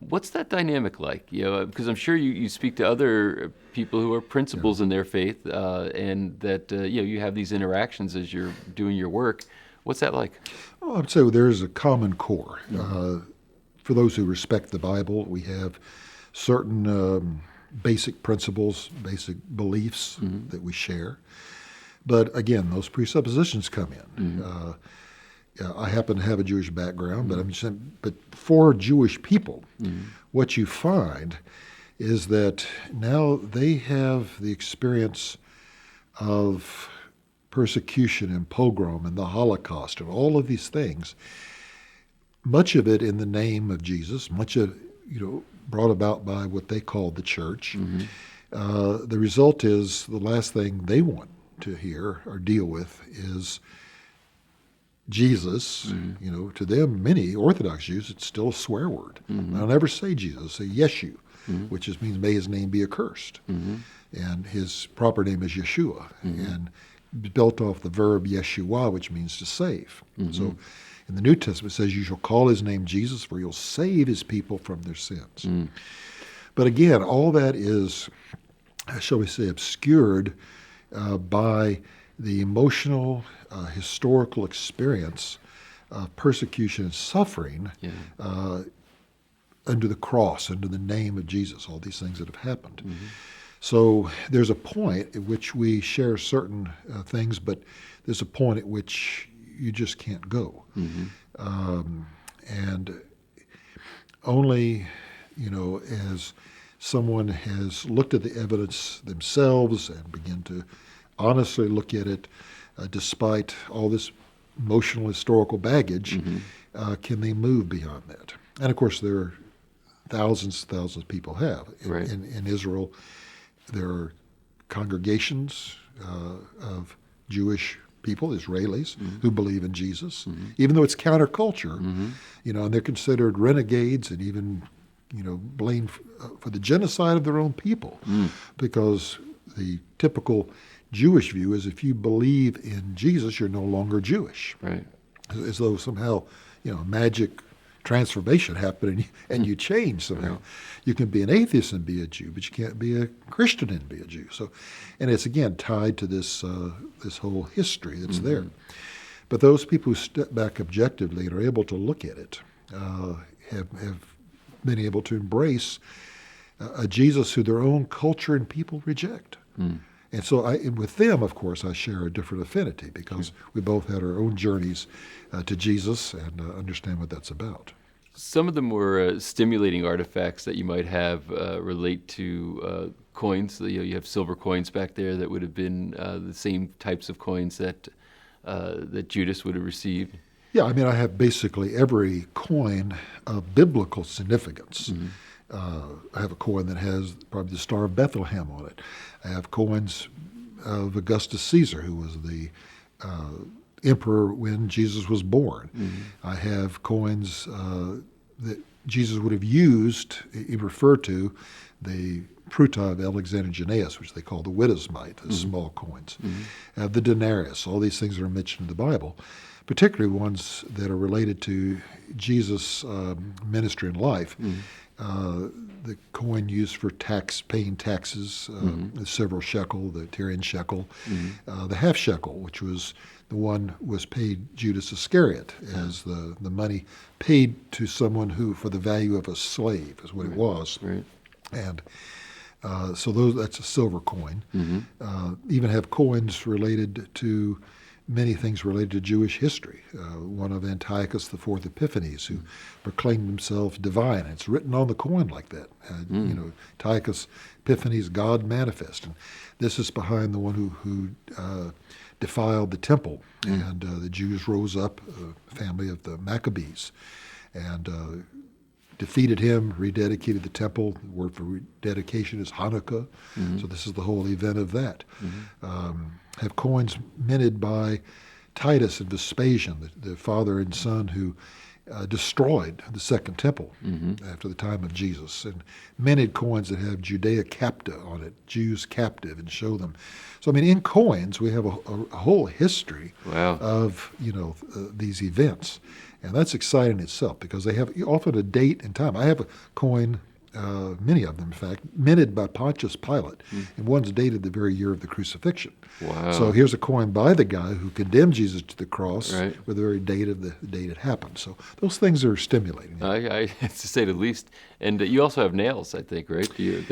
what's that dynamic like? Because I'm sure you speak to other people who are principals in their faith, and that you have these interactions as you're doing your work. What's that like? Well, I'd say there's a common core. For those who respect the Bible, we have certain basic principles, basic beliefs that we share. But again, those presuppositions come in. I happen to have a Jewish background, but I'm just saying, but for Jewish people, what you find is that now they have the experience of persecution and pogrom and the Holocaust and all of these things, much of it in the name of Jesus, much of brought about by what they call the church. The result is the last thing they want to hear or deal with is Jesus. To them, many Orthodox Jews, it's still a swear word. They'll never say Jesus, say Yeshu, which just means may his name be accursed. And his proper name is Yeshua, and built off the verb Yeshua, which means to save. So in the New Testament it says, you shall call his name Jesus, for he'll save his people from their sins. But again, all that is, shall we say, obscured by the emotional, historical experience of persecution and suffering under the cross, under the name of Jesus, all these things that have happened. So there's a point at which we share certain things, but there's a point at which you just can't go. And only, as someone has looked at the evidence themselves and begin to honestly look at it, despite all this emotional historical baggage, can they move beyond that? And of course, there are thousands of people have. In Israel, there are congregations of Jewish people, Israelis, who believe in Jesus, even though it's counterculture, and they're considered renegades and even blamed for the genocide of their own people, because the typical Jewish view is if you believe in Jesus, you're no longer Jewish. Right. As though somehow, magic transformation happened and you change somehow. Right. You can be an atheist and be a Jew, but you can't be a Christian and be a Jew. So, and it's again tied to this this whole history that's there. But those people who step back objectively and are able to look at it have been able to embrace a Jesus who their own culture and people reject. And so and with them, of course, I share a different affinity because we both had our own journeys to Jesus and understand what that's about. Some of the more stimulating artifacts that you might have relate to coins. You have silver coins back there that would have been the same types of coins that Judas would have received. Yeah, I mean, I have basically every coin of biblical significance. I have a coin that has probably the Star of Bethlehem on it. I have coins of Augustus Caesar, who was the emperor when Jesus was born. I have coins that Jesus would have used, he referred to the pruta of Alexander Jannaeus, which they call the widow's mite, the small coins. I have the denarius, all these things that are mentioned in the Bible, particularly ones that are related to Jesus' ministry and life. The coin used for paying taxes, the several shekel, the Tyrian shekel, the half shekel, which was the one was paid Judas Iscariot as the money paid to someone who, for the value of a slave, is what it was. Right. And so that's a silver coin. Even have coins related to many things related to Jewish history. One of Antiochus IV Epiphanes, who proclaimed himself divine. It's written on the coin like that. Antiochus Epiphanes, God manifest. And this is behind the one who defiled the temple. And the Jews rose up, family of the Maccabees, and defeated him, rededicated the temple. The word for rededication is Hanukkah. So this is the whole event of that. Have coins minted by Titus and Vespasian, the father and son who destroyed the second temple after the time of Jesus, and minted coins that have Judea capta on it, Jews captive, and show them. So I mean, in coins we have a whole history of these events, and that's exciting in itself because they have often a date and time. I have a coin. Many of them, in fact, minted by Pontius Pilate, and one's dated the very year of the crucifixion. Wow. So here's a coin by the guy who condemned Jesus to the cross Right. with the very date of the date it happened. So those things are stimulating. I to say the least. And you also have nails, I think, right? We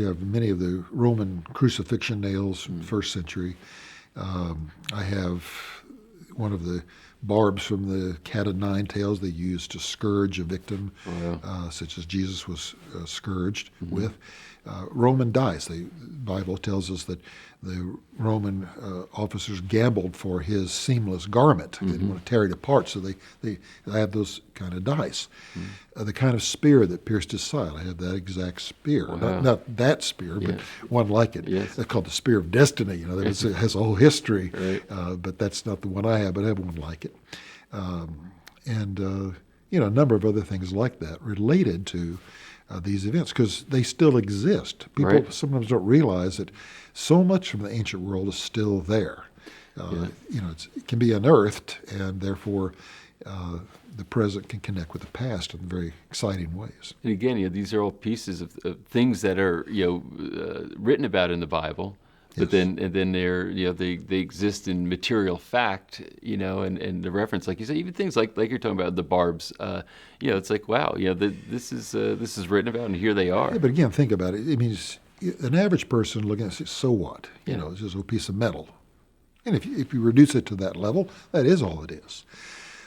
have many of the Roman crucifixion nails from the first century. I have one of the barbs from the cat of nine tails they used to scourge a victim, such as Jesus was scourged with. Roman dice. The Bible tells us that the Roman officers gambled for his seamless garment. They didn't want to tear it apart, so they had those kind of dice. The kind of spear that pierced his side, I have that exact spear. Wow. Not that spear, but one like it. Yes. It's called the Spear of Destiny. It has a whole history, Right. but that's not the one I have, but I have one like it. And a number of other things like that related to these events, because they still exist. People sometimes don't realize that so much from the ancient world is still there. It can be unearthed, and therefore the present can connect with the past in very exciting ways. And again, these are all pieces of things that are written about in the Bible. But then they're they exist in material fact, and the reference, like you say, even things like you're talking about the barbs, it's like, wow, this is written about, and here they are. Yeah, but again, think about it. I mean, an average person looking at it, so what? It's just a piece of metal, and if you reduce it to that level, that is all it is.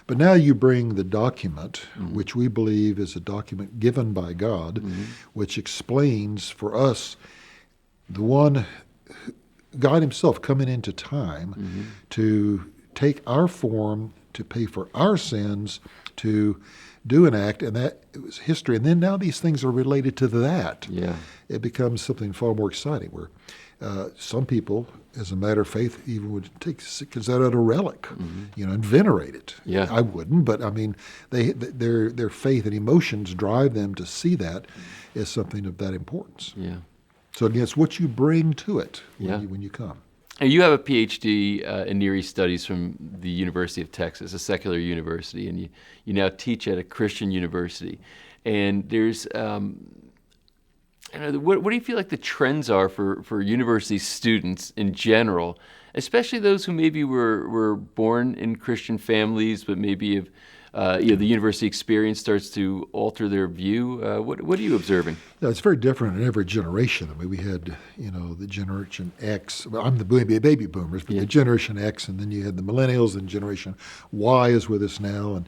But now you bring the document, which we believe is a document given by God, which explains for us the one. God himself coming into time to take our form, to pay for our sins, to do an act, and that it was history. And then now these things are related to that. Yeah. It becomes something far more exciting, where Some people, as a matter of faith, even would consider it a relic, and venerate it. Yeah. I wouldn't, but I mean, their faith and emotions drive them to see that as something of that importance. Yeah. So again, it's what you bring to it Yeah. when you come. And you have a PhD in Near East Studies from the University of Texas, a secular university, and you now teach at a Christian university. And there's, what do you feel like the trends are for university students in general, especially those who maybe were born in Christian families, but maybe have, the university experience starts to alter their view? What are you observing? Yeah, it's very different in every generation. I mean, we had, the Generation X. Well, I'm the baby boomers, but the Generation X, and then you had the millennials, and Generation Y is with us now,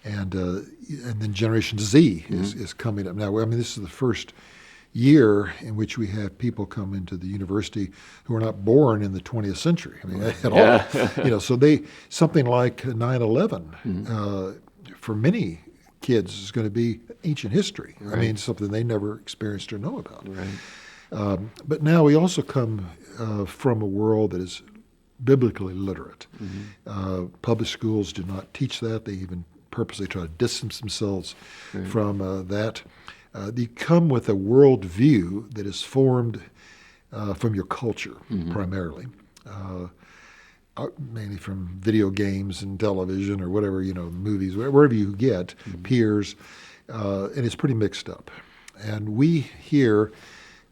and then Generation Z is coming up now. I mean, this is the first year in which we have people come into the university who are not born in the 20th century, I mean, at all. So something like 9/11 for many kids is going to be ancient history. Right. I mean, something they never experienced or know about. Right. But now we also come from a world that is biblically literate. Public schools do not teach that. They even purposely try to distance themselves from that. They come with a worldview that is formed from your culture, primarily, mainly from video games and television or whatever, movies, wherever you get, peers, and it's pretty mixed up. And we here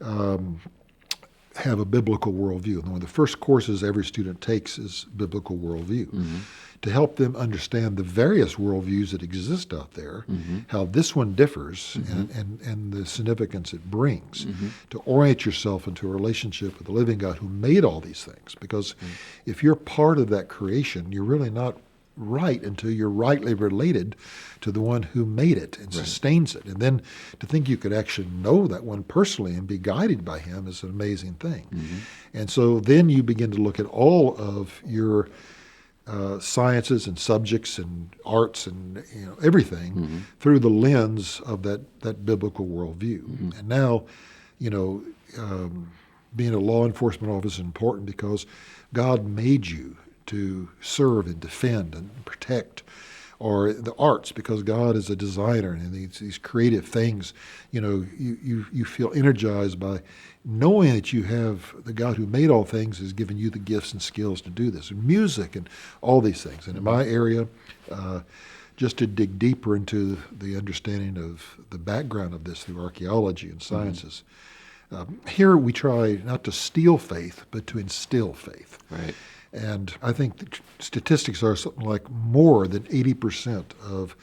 have a biblical worldview. And one of the first courses every student takes is biblical worldview. To help them understand the various worldviews that exist out there, how this one differs, and the significance it brings, to orient yourself into a relationship with the living God who made all these things. Because if you're part of that creation, you're really not right until you're rightly related to the one who made it and sustains it. And then to think you could actually know that one personally and be guided by him is an amazing thing. And so then you begin to look at all of your sciences and subjects and arts and everything through the lens of that biblical worldview. And now, being a law enforcement officer is important because God made you to serve and defend and protect, or the arts because God is a designer and these creative things. You feel energized by knowing that you have the God who made all things has given you the gifts and skills to do this, and music and all these things. And in my area, just to dig deeper into the understanding of the background of this through archaeology and sciences, here we try not to steal faith, but to instill faith. Right. And I think the statistics are something like more than 80% of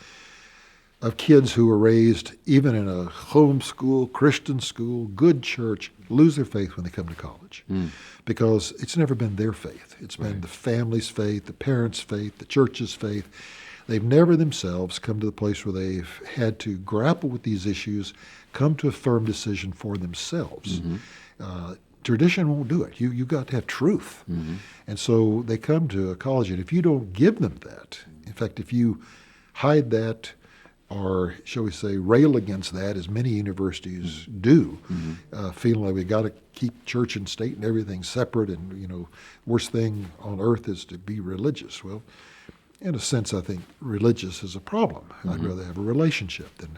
kids who are raised even in a homeschool, Christian school, good church, lose their faith when they come to college. Because it's never been their faith. It's been the family's faith, the parents' faith, the church's faith. They've never themselves come to the place where they've had to grapple with these issues, come to a firm decision for themselves. Tradition won't do it. You got to have truth. And so they come to a college, and if you don't give them that, in fact, if you hide that, or shall we say rail against that, as many universities do, feeling like we got to keep church and state and everything separate, and worst thing on earth is to be religious. Well, in a sense, I think religious is a problem. I'd rather have a relationship than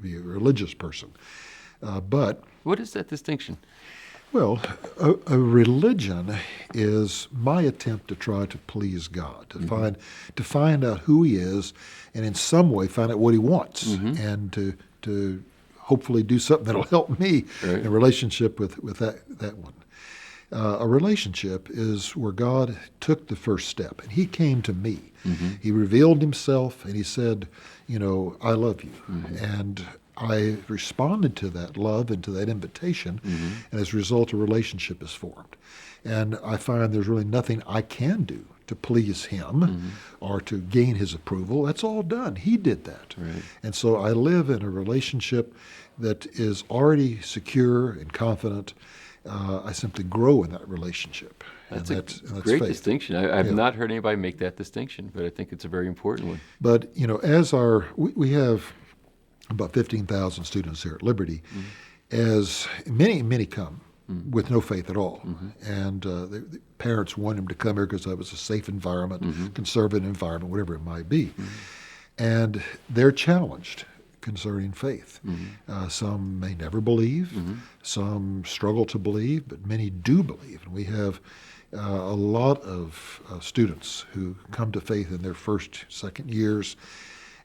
be a religious person. But what is that distinction? Well, a religion is my attempt to try to please God, to find out who He is, and in some way find out what He wants, and to hopefully do something that'll help me in relationship with that one. A relationship is where God took the first step, and He came to me. He revealed Himself, and He said, I love you, and I responded to that love and to that invitation, and as a result, a relationship is formed. And I find there's really nothing I can do to please Him or to gain His approval. That's all done. He did that. Right. And so I live in a relationship that is already secure and confident. I simply grow in that relationship. That's and a great faith. distinction. I've not heard anybody make that distinction, but I think it's a very important one. But, as we have about 15,000 students here at Liberty, as many come with no faith at all. And the parents want him to come here because it was a safe environment, conservative environment, whatever it might be. And they're challenged concerning faith. Some may never believe, some struggle to believe, but many do believe. And we have a lot of students who come to faith in their first, second years,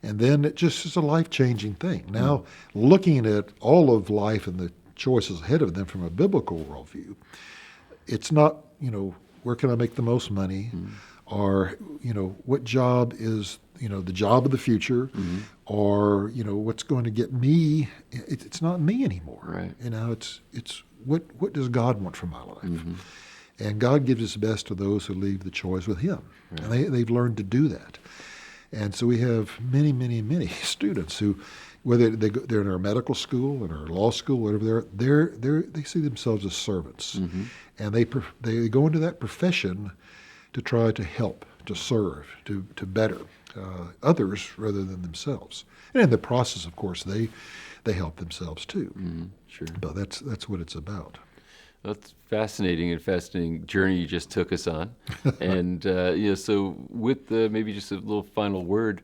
and then it just is a life-changing thing. Now, looking at all of life and the choices ahead of them from a biblical worldview, it's not, where can I make the most money, or, what job is, the job of the future, or, what's going to get me. It's not me anymore. Right. It's what does God want from my life? And God gives his best to those who leave the choice with him. Right. And they've learned to do that. And so we have many, many, many students who, whether they're in our medical school, in our law school, whatever they see themselves as servants. And they go into that profession to try to help, to serve, to better others rather than themselves. And in the process, of course, they help themselves too. Sure. But that's what it's about. That's fascinating journey you just took us on. And so with maybe just a little final word,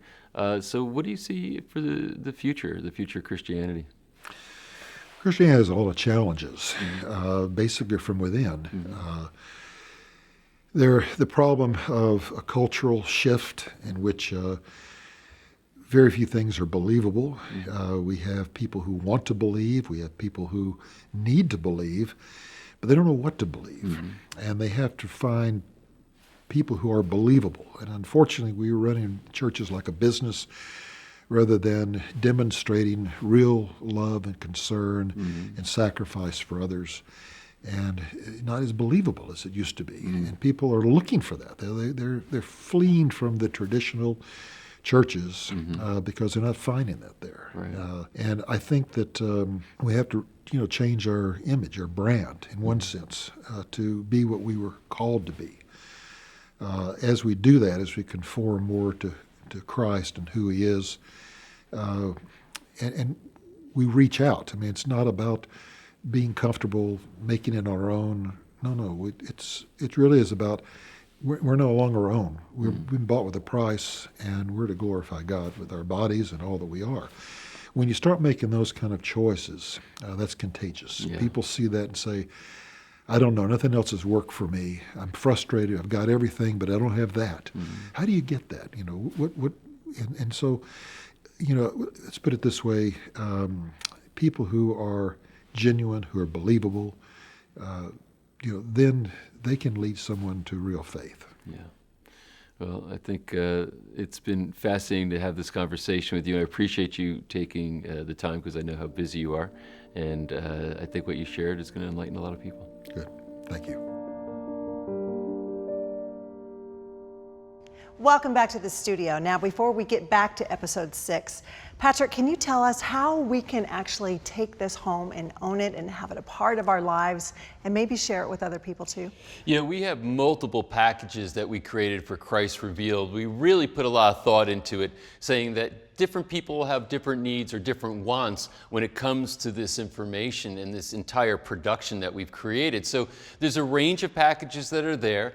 so what do you see for the future of Christianity? Christianity has all the challenges, basically from within. The problem of a cultural shift in which very few things are believable. We have people who want to believe. We have people who need to believe, but they don't know what to believe. And they have to find people who are believable. And unfortunately, we are running churches like a business rather than demonstrating real love and concern and sacrifice for others, and not as believable as it used to be. And people are looking for that. They're fleeing from the traditional churches because they're not finding that there. Right. And I think that we have to change our image, our brand, in one sense, to be what we were called to be. As we do that, as we conform more to Christ and who he is, and we reach out. I mean, it's not about being comfortable, making it our own. No. It really is about we're no longer our own. We've been bought with a price, and we're to glorify God with our bodies and all that we are. When you start making those kind of choices, that's contagious. Yeah. People see that and say, I don't know, nothing else has worked for me. I'm frustrated. I've got everything, but I don't have that. How do you get that? And so, let's put it this way: people who are genuine, who are believable, then they can lead someone to real faith. Yeah. Well, I think it's been fascinating to have this conversation with you. I appreciate you taking the time because I know how busy you are. And I think what you shared is going to enlighten a lot of people. Good. Thank you. Welcome back to the studio. Now, before we get back to episode 6, Patrick, can you tell us how we can actually take this home and own it and have it a part of our lives and maybe share it with other people too? Yeah, we have multiple packages that we created for Christ Revealed. We really put a lot of thought into it, saying that different people have different needs or different wants when it comes to this information and this entire production that we've created. So there's a range of packages that are there.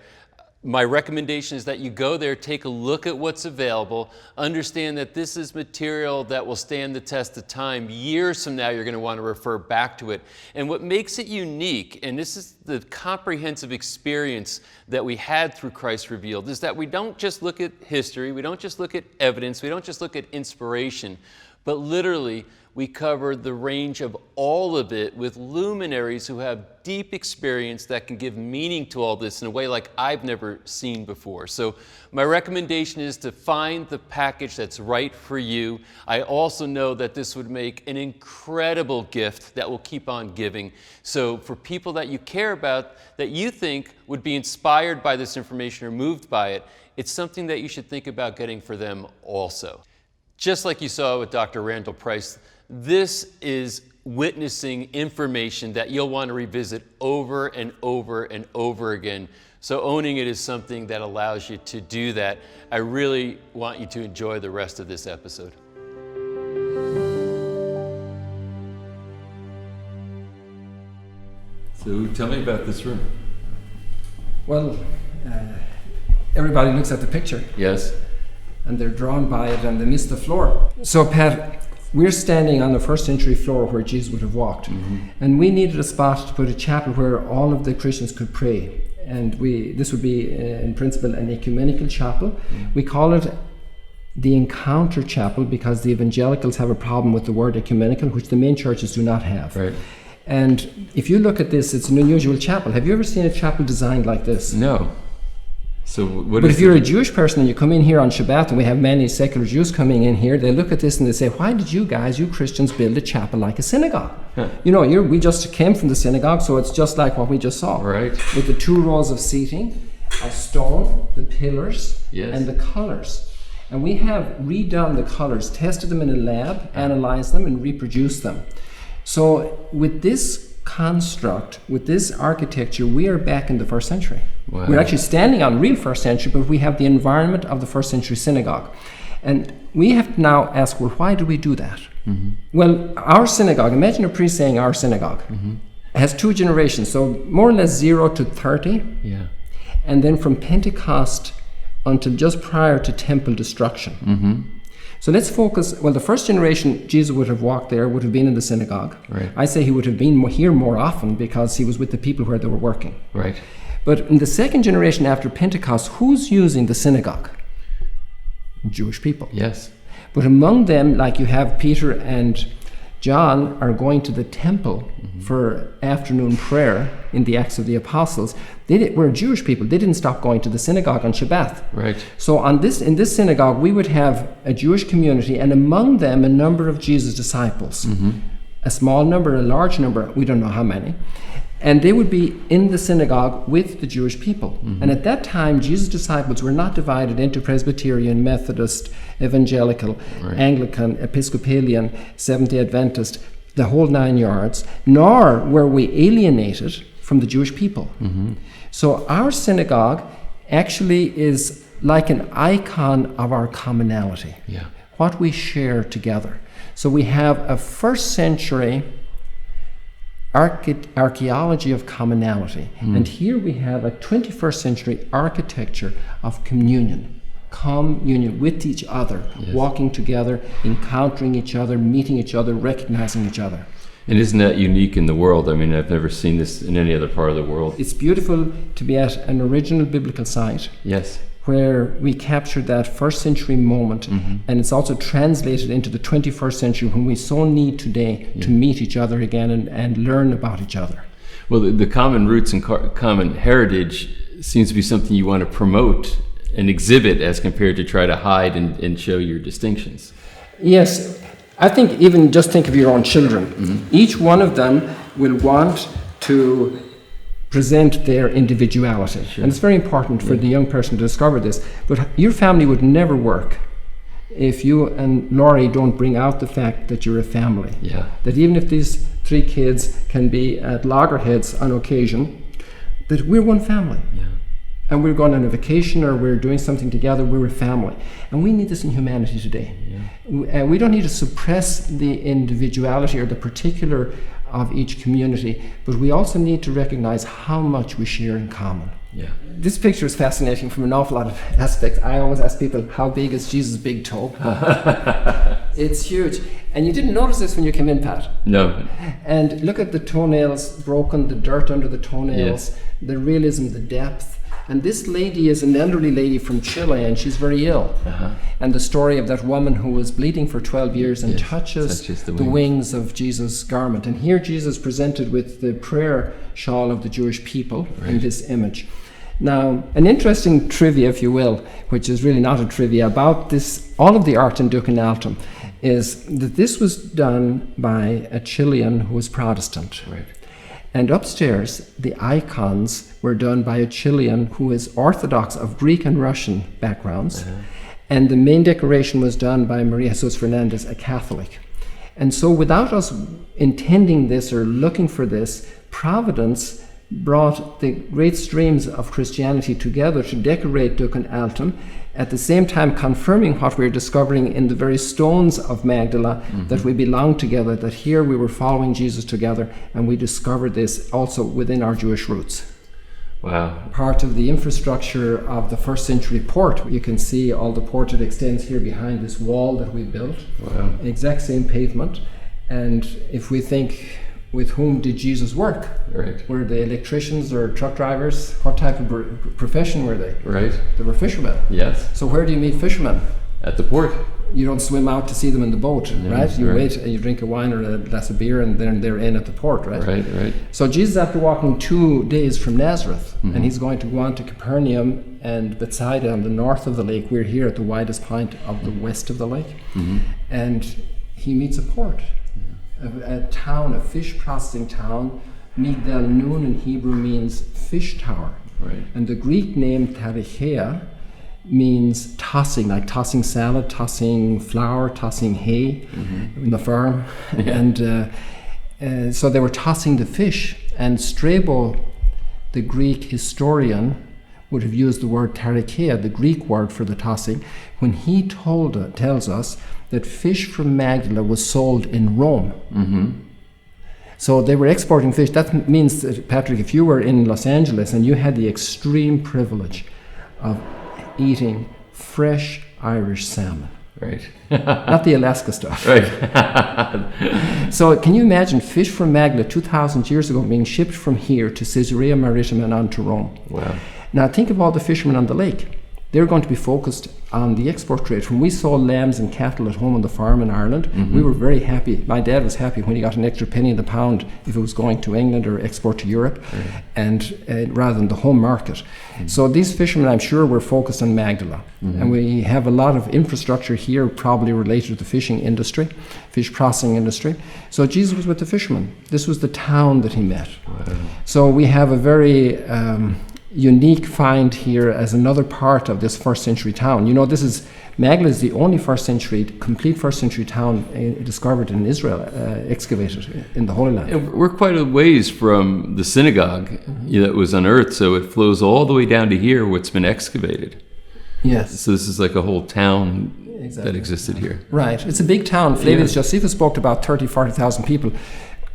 My recommendation is that you go there, take a look at what's available, understand that this is material that will stand the test of time. Years from now, you're going to want to refer back to it. And what makes it unique, and this is the comprehensive experience that we had through Christ Revealed, is that we don't just look at history, we don't just look at evidence, we don't just look at inspiration, but literally we cover the range of all of it with luminaries who have deep experience that can give meaning to all this in a way like I've never seen before. So my recommendation is to find the package that's right for you. I also know that this would make an incredible gift that will keep on giving. So for people that you care about, that you think would be inspired by this information or moved by it, it's something that you should think about getting for them also. Just like you saw with Dr. Randall Price, this is witnessing information that you'll want to revisit over and over and over again. So owning it is something that allows you to do that. I really want you to enjoy the rest of this episode. So tell me about this room. Well, everybody looks at the picture Yes. and they're drawn by it and they miss the floor. So, Pat, we're standing on the first century floor where Jesus would have walked. And we needed a spot to put a chapel where all of the Christians could pray. And this would be, in principle, an ecumenical chapel. We call it the Encounter Chapel because the evangelicals have a problem with the word ecumenical, which the main churches do not have. Right. And if you look at this, it's an unusual chapel. Have you ever seen a chapel designed like this? No. So what But is if you're a Jewish person and you come in here on Shabbat, and we have many secular Jews coming in here, they look at this and they say, why did you guys, you Christians, build a chapel like a synagogue? You know, we just came from the synagogue, so it's just like what we just saw. Right. With the 2 rows of seating, a stone, the pillars, Yes. and the colors. And we have redone the colors, tested them in a lab, analyzed them, and reproduced them. So with this construct, with this architecture, we are back in the 1st century. Wow. We're actually standing on real 1st century, but we have the environment of the 1st century synagogue. And we have to now ask, well, why do we do that? Well, our synagogue, imagine a priest saying our synagogue, has 2 generations, so more or less 0 to 30, Yeah. and then from Pentecost until just prior to temple destruction. So let's focus, well, the 1st generation, Jesus would have walked there, would have been in the synagogue. Right. I say he would have been here more often because he was with the people where they were working. Right. But in the 2nd generation after Pentecost, who's using the synagogue? Jewish people. Yes. But among them, like you have Peter and John are going to the temple for afternoon prayer in the Acts of the Apostles. They were Jewish people. They didn't stop going to the synagogue on Shabbat. Right. So in this synagogue, we would have a Jewish community, and among them a number of Jesus' disciples. A small number, a large number, we don't know how many. And they would be in the synagogue with the Jewish people. And at that time, Jesus' disciples were not divided into Presbyterian, Methodist, Evangelical, Anglican, Episcopalian, Seventh-day Adventist, the whole 9 yards, nor were we alienated from the Jewish people. So our synagogue actually is like an icon of our commonality, what we share together. So we have a 1st century archaeology of commonality. And here we have a 21st century architecture of communion with each other, walking together, encountering each other, meeting each other, recognizing each other. And isn't that unique in the world? I mean, I've never seen this in any other part of the world. It's beautiful to be at an original biblical site. Yes. Where we captured that 1st century moment, and it's also translated into the 21st century when we so need today to meet each other again and learn about each other. Well, the common roots and common heritage seems to be something you want to promote and exhibit as compared to try to hide and show your distinctions. Yes, I think even just think of your own children. Each one of them will want to present their individuality. And it's very important for the young person to discover this. But your family would never work if you and Laurie don't bring out the fact that you're a family. That even if these 3 kids can be at loggerheads on occasion, that we're one family. And we're going on a vacation or we're doing something together, we're a family. And we need this in humanity today. We don't need to suppress the individuality or the particular of each community, but we also need to recognize how much we share in common. This picture is fascinating from an awful lot of aspects. I always ask people, how big is Jesus' big toe? It's huge. And you didn't notice this when you came in, Pat. No. And look at the toenails broken, the dirt under the toenails, the realism, the depth. And this lady is an elderly lady from Chile, and she's very ill. And the story of that woman who was bleeding for 12 years and touches the wings of Jesus' garment. And here Jesus presented with the prayer shawl of the Jewish people in this image. Now, an interesting trivia, if you will, which is really not a trivia, about this, all of the art in Duc in Altum, is that this was done by a Chilean who was Protestant. And upstairs, the icons were done by a Chilean who is Orthodox of Greek and Russian backgrounds. And the main decoration was done by Maria Jesus Fernandez, a Catholic. And so without us intending this or looking for this, Providence brought the great streams of Christianity together to decorate Duc and Altum, at the same time confirming what we are discovering in the very stones of Magdala, that we belong together, that here we were following Jesus together, and we discovered this also within our Jewish roots. Wow. Part of the infrastructure of the first century port. You can see all the port that extends here behind this wall that we built. Wow. Exact same pavement. And if we think, with whom did Jesus work? Right. Were they electricians or truck drivers? What type of profession were they? Right. They were fishermen. Yes. So where do you meet fishermen? At the port. You don't swim out to see them in the boat, right? You right. wait and you drink a wine or a glass of beer, and then they're in at the port, right? Right, right. So Jesus, after walking 2 days from Nazareth, and he's going to go on to Capernaum and Bethsaida on the north of the lake. We're here at the widest point of the west of the lake. And he meets a port, a town, a fish processing town. Migdal Nun in Hebrew means fish tower. Right. And the Greek name Tarichea means tossing, like tossing salad, tossing flour, tossing hay in the farm. And so they were tossing the fish. And Strabo, the Greek historian, would have used the word tarichea, the Greek word for the tossing, when he tells us that fish from Magdala was sold in Rome. So they were exporting fish. That means that, Patrick, if you were in Los Angeles and you had the extreme privilege of eating fresh Irish salmon. Right. Not the Alaska stuff. Right. So can you imagine fish from Magdala 2,000 years ago being shipped from here to Caesarea Maritima and on to Rome? Wow. Now think of all the fishermen on the lake. They're going to be focused on the export trade. When we sold lambs and cattle at home on the farm in Ireland, we were very happy. My dad was happy when he got an extra penny in the pound if it was going to England or export to Europe, and rather than the home market. So these fishermen, I'm sure, were focused on Magdala. And we have a lot of infrastructure here probably related to the fishing industry, fish processing industry. So Jesus was with the fishermen. This was the town that he met. So we have a very unique find here as another part of this first century town. You know, Magdala is the only complete first century town discovered in Israel, excavated in the Holy Land. And we're quite a ways from the synagogue that was unearthed, so it flows all the way down to here where it's been excavated. Yes. So this is like a whole town Exactly. that existed here. Right. It's a big town. Flavius Josephus spoke to about 40,000 people.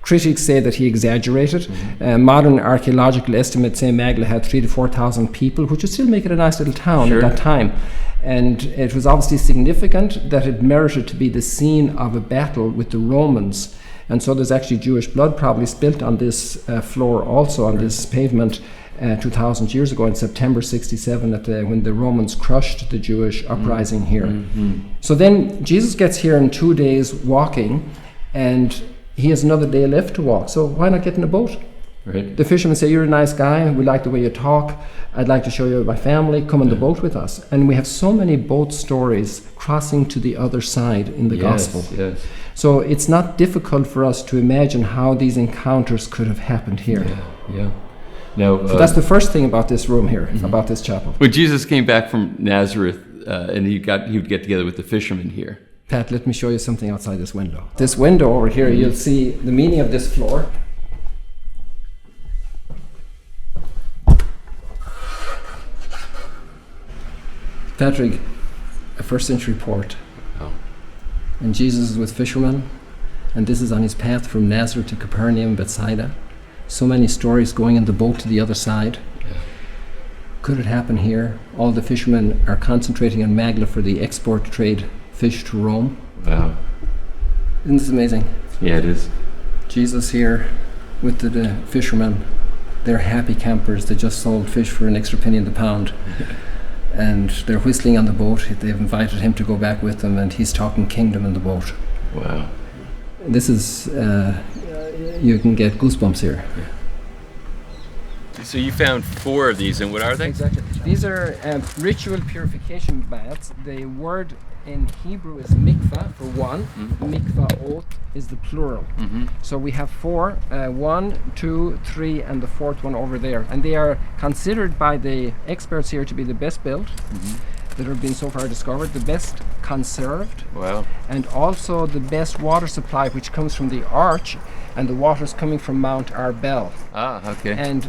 Critics say that he exaggerated. Modern archaeological estimates say Magdala had 3,000 to 4,000 people, which would still make it a nice little town at that time. And it was obviously significant that it merited to be the scene of a battle with the Romans. And so there's actually Jewish blood probably spilt on this floor also, on this pavement 2,000 years ago in September 67 when the Romans crushed the Jewish uprising here. So then Jesus gets here in 2 days walking, and he has another day left to walk, so why not get in a boat? Right. The fishermen say, you're a nice guy, we like the way you talk, I'd like to show you my family, come on the boat with us. And we have so many boat stories crossing to the other side in the gospel. Yes. So it's not difficult for us to imagine how these encounters could have happened here. Yeah. Now, So that's the first thing about this room here, about this chapel. when Jesus came back from Nazareth, and he would get together with the fishermen here. Pat, let me show you something outside this window. This window over here, you'll see the meaning of this floor. Patrick, a first century port. Oh. And Jesus is with fishermen, and this is on his path from Nazareth to Capernaum, Bethsaida. So many stories going in the boat to the other side. Could it happen here? All the fishermen are concentrating on Magdala for the export trade fish to Rome. Wow. Isn't this amazing? Yeah, it is. Jesus here with the fishermen. They're happy campers. They just sold fish for an extra penny in the pound. And they're whistling on the boat. They've invited him to go back with them, and he's talking kingdom in the boat. Wow. This is, you can get goosebumps here. So you found 4 of these, and what are they? Exactly. These are ritual purification baths. The word in Hebrew is mikvah for one. Mikvaot is the plural. So we have 4, 1, 2, 3, and the 4th one over there. And they are considered by the experts here to be the best built that have been so far discovered, the best conserved, Wow. and also the best water supply, which comes from the arch. and the water is coming from Mount Arbel. Ah, okay. And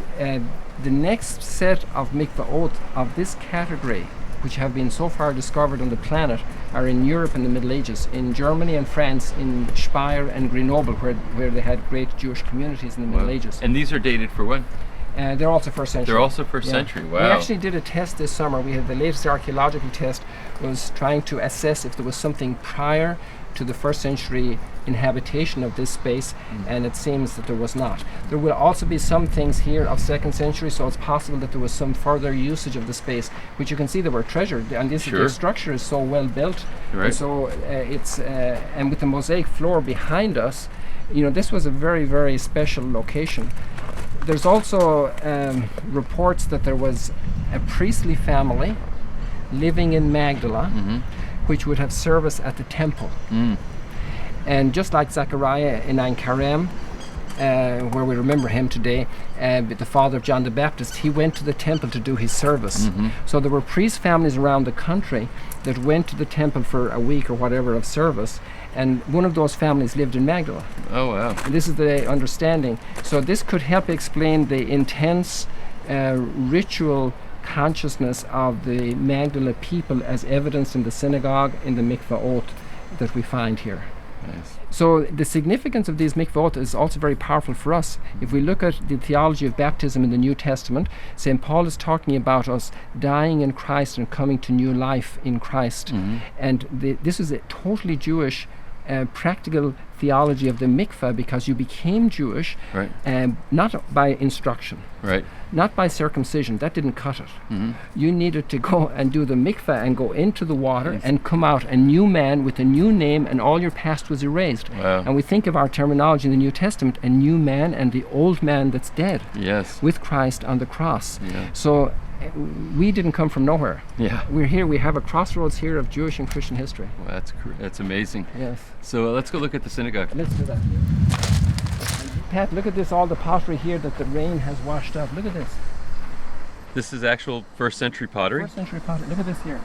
the next set of mikvaot of this category, which have been so far discovered on the planet, are in Europe in the Middle Ages, in Germany and France, in Speyer and Grenoble, where they had great Jewish communities in the Middle Ages. And these are dated for when? They're also first century. They're also first century. Wow. We actually did a test this summer. We had the latest archaeological test was trying to assess if there was something prior to the first century inhabitation of this space, and it seems that there was not. There will also be some things here of second century, so it's possible that there was some further usage of the space, which you can see that were treasured, and this Sure. the structure is so well built. Right. And so it's and with the mosaic floor behind us, you know, this was a very, very special location. There's also reports that there was a priestly family living in Magdala, which would have service at the temple. And just like Zechariah in Ein Karem, where we remember him today, the father of John the Baptist, he went to the temple to do his service. So there were priest families around the country that went to the temple for a week or whatever of service, and one of those families lived in Magdala. Oh, wow. And this is the understanding. So this could help explain the intense ritual consciousness of the Magdala people as evidenced in the synagogue, in the mikvaot that we find here. Nice. So the significance of these mikvaot is also very powerful for us. If we look at the theology of baptism in the New Testament, St. Paul is talking about us dying in Christ and coming to new life in Christ. And this is a totally Jewish practical theology of the mikveh, because you became Jewish Right. not by instruction, Right. not by circumcision. That didn't cut it. You needed to go and do the mikveh and go into the water and come out a new man with a new name, and all your past was erased. Wow. And we think of our terminology in the New Testament, a new man and the old man that's dead Yes. with Christ on the cross. Yeah. So we didn't come from nowhere. Yeah. We're here. We have a crossroads here of Jewish and Christian history. Well, that's amazing. Yes. So let's go look at the synagogue. Let's do that. Pat, look at this, all the pottery here that the rain has washed up. Look at this. This is actual first century pottery. First century pottery. Look at this here.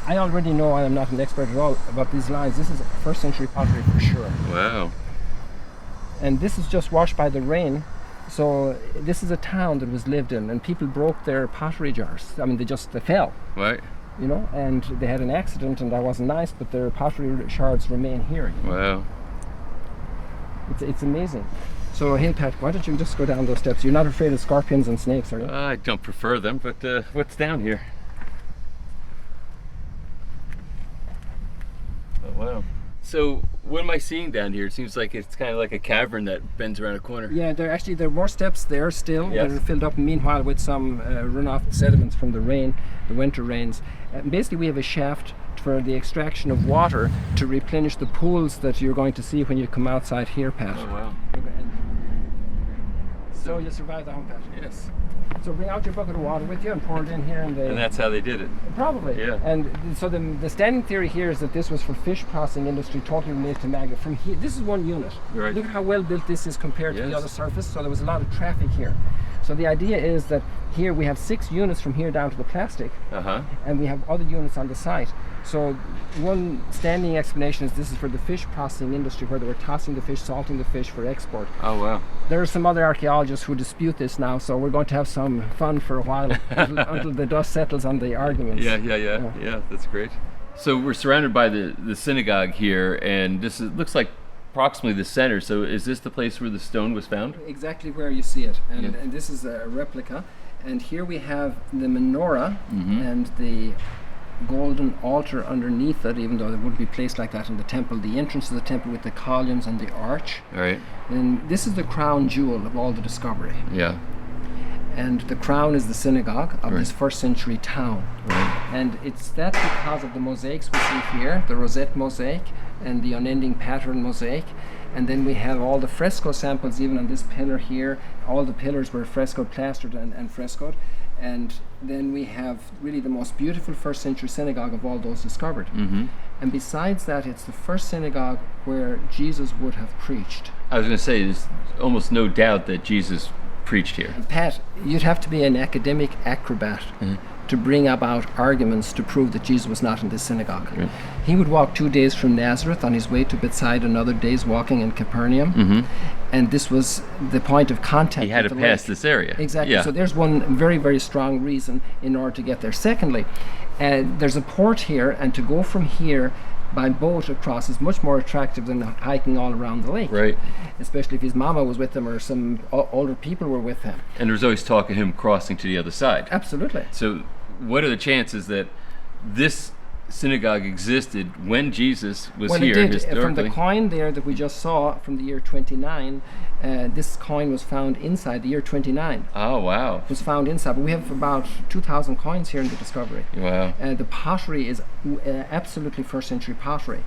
I already know I am not an expert at all about these lines. This is first century pottery for sure. Wow. And this is just washed by the rain. So this is a town that was lived in, and people broke their pottery jars. I mean, they fell, Right. you know, and they had an accident, and that wasn't nice, but their pottery shards remain here. Wow. It's amazing. So, hey, Pat, why don't you just go down those steps? You're not afraid of scorpions and snakes, are you? I don't prefer them, but what's down here? Oh, wow. So what am I seeing down here? It seems like it's kind of like a cavern that bends around a corner. Yeah, there are more steps there still. Yes. They're filled up meanwhile with some runoff sediments from the rain, the winter rains. Basically, we have a shaft for the extraction of water to replenish the pools that you're going to see when you come outside here, Pat. Oh, wow. So you survived the home, Pat. Yes. So bring out your bucket of water with you and pour it in here. And that's how they did it. Probably. Yeah. And so the standing theory here is that this was for fish processing industry, totally related to Magdala. From here, this is one unit. Right. Look at how well built this is compared to the Yes. other surface. So there was a lot of traffic here. So the idea is that here we have 6 units from here down to the plastic, Uh-huh. and we have other units on the site. So one standing explanation is this is for the fish processing industry, where they were tossing the fish, salting the fish for export. Oh, wow. There are some other archaeologists who dispute this now, so we're going to have some fun for a while until the dust settles on the arguments. Yeah, that's great. So we're surrounded by the synagogue here, and this looks like approximately the center. So is this the place where the stone was found? Exactly where you see it, and, Yeah. and this is a replica. And here we have the menorah and the golden altar underneath it, even though it wouldn't be placed like that in the temple. The entrance of the temple with the columns and the arch. All right. And this is the crown jewel of all the discovery. Yeah. And the crown is the synagogue of this Right. first century town. Right. And it's that because of the mosaics we see here, the rosette mosaic and the unending pattern mosaic. And then we have all the fresco samples, even on this pillar here. All the pillars were frescoed, plastered and frescoed. And then we have really the most beautiful first century synagogue of all those discovered. And besides that, it's the first synagogue where Jesus would have preached. I was going to say, there's almost no doubt that Jesus preached here. Pat, you'd have to be an academic acrobat to bring about arguments to prove that Jesus was not in this synagogue. Right. He would walk 2 days from Nazareth on his way to Bethsaida, another day's walking in Capernaum. And this was the point of contact. He had to with the pass lake. this area. Exactly. Yeah. So there's one very, very strong reason in order to get there. Secondly, there's a port here, and to go from here by boat across is much more attractive than hiking all around the lake. Right. Especially if his mama was with him or some older people were with him. And there was always talk of him crossing to the other side. Absolutely. So what are the chances that this synagogue existed when Jesus was Well, here it did. historically? From the coin there that we just saw from the year 29, this coin was found inside the year 29. Oh, wow. It was found inside. But we have about 2,000 coins here in the discovery. Wow. The pottery is absolutely first century pottery.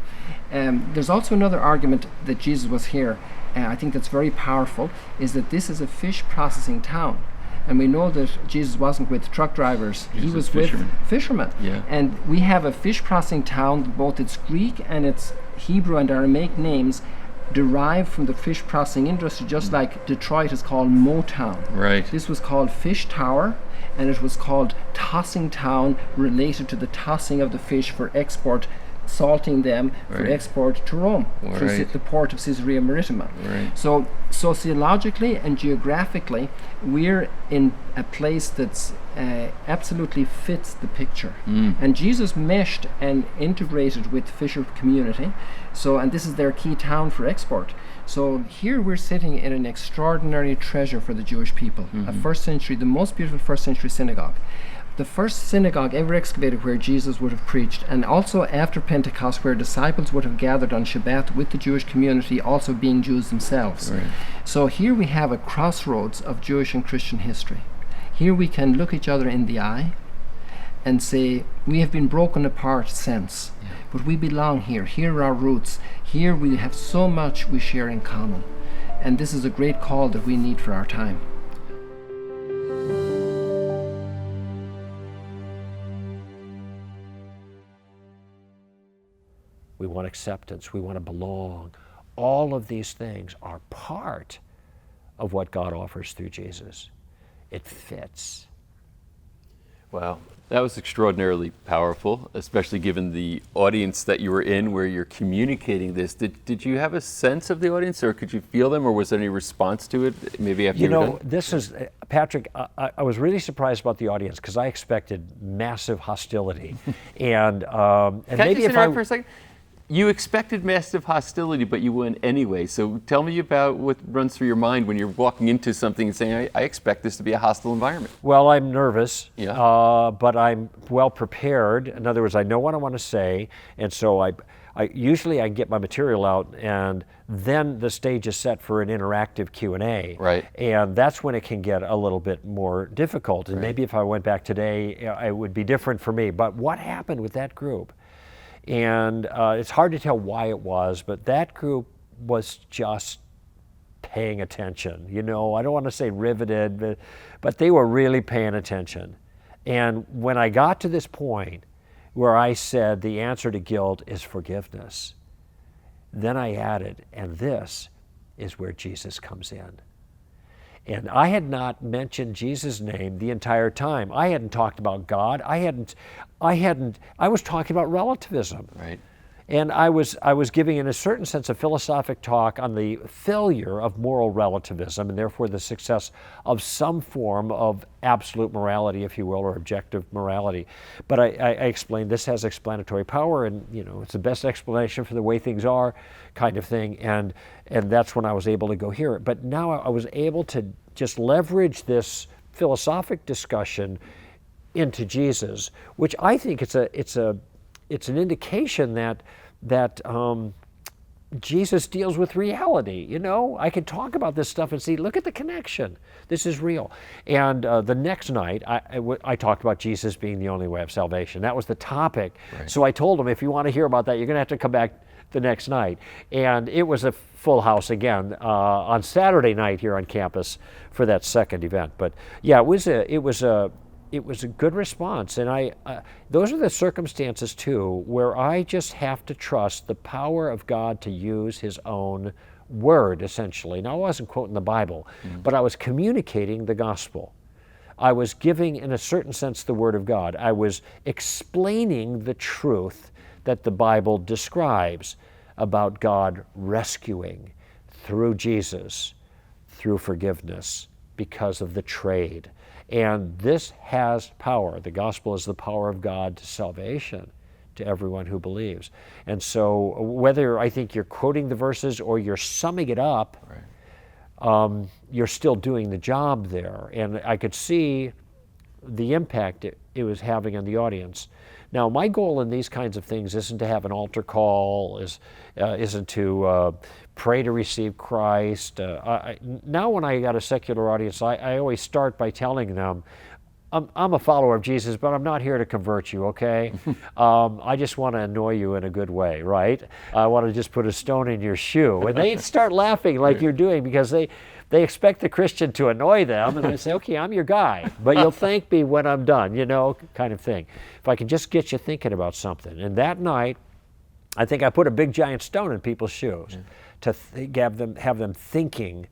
There's also another argument that Jesus was here. I think that's very powerful, is that this is a fish processing town. And we know that Jesus wasn't with truck drivers. He was with fishermen. Yeah. And we have a fish processing town, both its Greek and its Hebrew and Aramaic names derived from the fish processing industry, just like Detroit is called Motown. Right. This was called Fish Tower, and it was called Tossing Town, related to the tossing of the fish for export, salting them for Right. export to Rome, through Right. the port of Caesarea Maritima. Right. So sociologically and geographically, we're in a place that's absolutely fits the picture. And Jesus meshed and integrated with the fisher community. So, and this is their key town for export. So here we're sitting in an extraordinary treasure for the Jewish people. A first century, the most beautiful first century synagogue. The first synagogue ever excavated where Jesus would have preached, and also after Pentecost where disciples would have gathered on Shabbat with the Jewish community, also being Jews themselves. Right. So here we have a crossroads of Jewish and Christian history. Here we can look each other in the eye and say, we have been broken apart since, but we belong here. Here are our roots. Here we have so much we share in common. And this is a great call that we need for our time. We want acceptance. We want to belong. All of these things are part of what God offers through Jesus. It fits. Wow. That was extraordinarily powerful, especially given the audience that you were in where you're communicating this. Did you have a sense of the audience, or could you feel them, or was there any response to it maybe after You you were know, done? this is, Patrick, I was really surprised about the audience because I expected massive hostility. and Can I maybe just if I... interrupt for a second? You expected massive hostility, but you went anyway. So tell me about what runs through your mind when you're walking into something and saying, I expect this to be a hostile environment. Well, I'm nervous, Yeah. but I'm well prepared. In other words, I know what I want to say, and so I usually I get my material out, and then the stage is set for an interactive Q&A. Right. And that's when it can get a little bit more difficult. And maybe if I went back today, it would be different for me. But what happened with that group? And it's hard to tell why it was, but that group was just paying attention. You know, I don't want to say riveted, but they were really paying attention. And when I got to this point where I said the answer to guilt is forgiveness, then I added, and this is where Jesus comes in. And I had not mentioned Jesus' name the entire time. I hadn't talked about God. I was talking about relativism. Right. And I was giving, in a certain sense, a philosophic talk on the failure of moral relativism and therefore the success of some form of absolute morality, if you will, or objective morality. But I explained this has explanatory power, and you know it's the best explanation for the way things are, kind of thing. And that's when I was able to go here. But now I was able to just leverage this philosophic discussion into Jesus, which I think it's an indication that Jesus deals with reality. You know, I could talk about this stuff and see, look at the connection. This is real. And the next night, I talked about Jesus being the only way of salvation. That was the topic. Right. So I told him, if you want to hear about that, you're going to have to come back the next night. And it was a full house again on Saturday night here on campus for that second event. But yeah, it was a good response, and those are the circumstances too where I just have to trust the power of God to use His own word, essentially. Now, I wasn't quoting the Bible, but I was communicating the gospel. I was giving, in a certain sense, the Word of God. I was explaining the truth that the Bible describes about God rescuing through Jesus, through forgiveness, because of the trade. And this has power. The gospel is the power of God to salvation to everyone who believes. And so whether I think you're quoting the verses or you're summing it up, you're still doing the job there. And I could see the impact it was having on the audience. Now, my goal in these kinds of things isn't to have an altar call, isn't to pray to receive Christ. Now when I got a secular audience, I always start by telling them, I'm a follower of Jesus, but I'm not here to convert you, okay? I just want to annoy you in a good way, right? I want to just put a stone in your shoe. And they start laughing like you're doing because they expect the Christian to annoy them. And I say, okay, I'm your guy, but you'll thank me when I'm done, you know, kind of thing. If I can just get you thinking about something. And that night, I think I put a big giant stone in people's shoes to have them thinking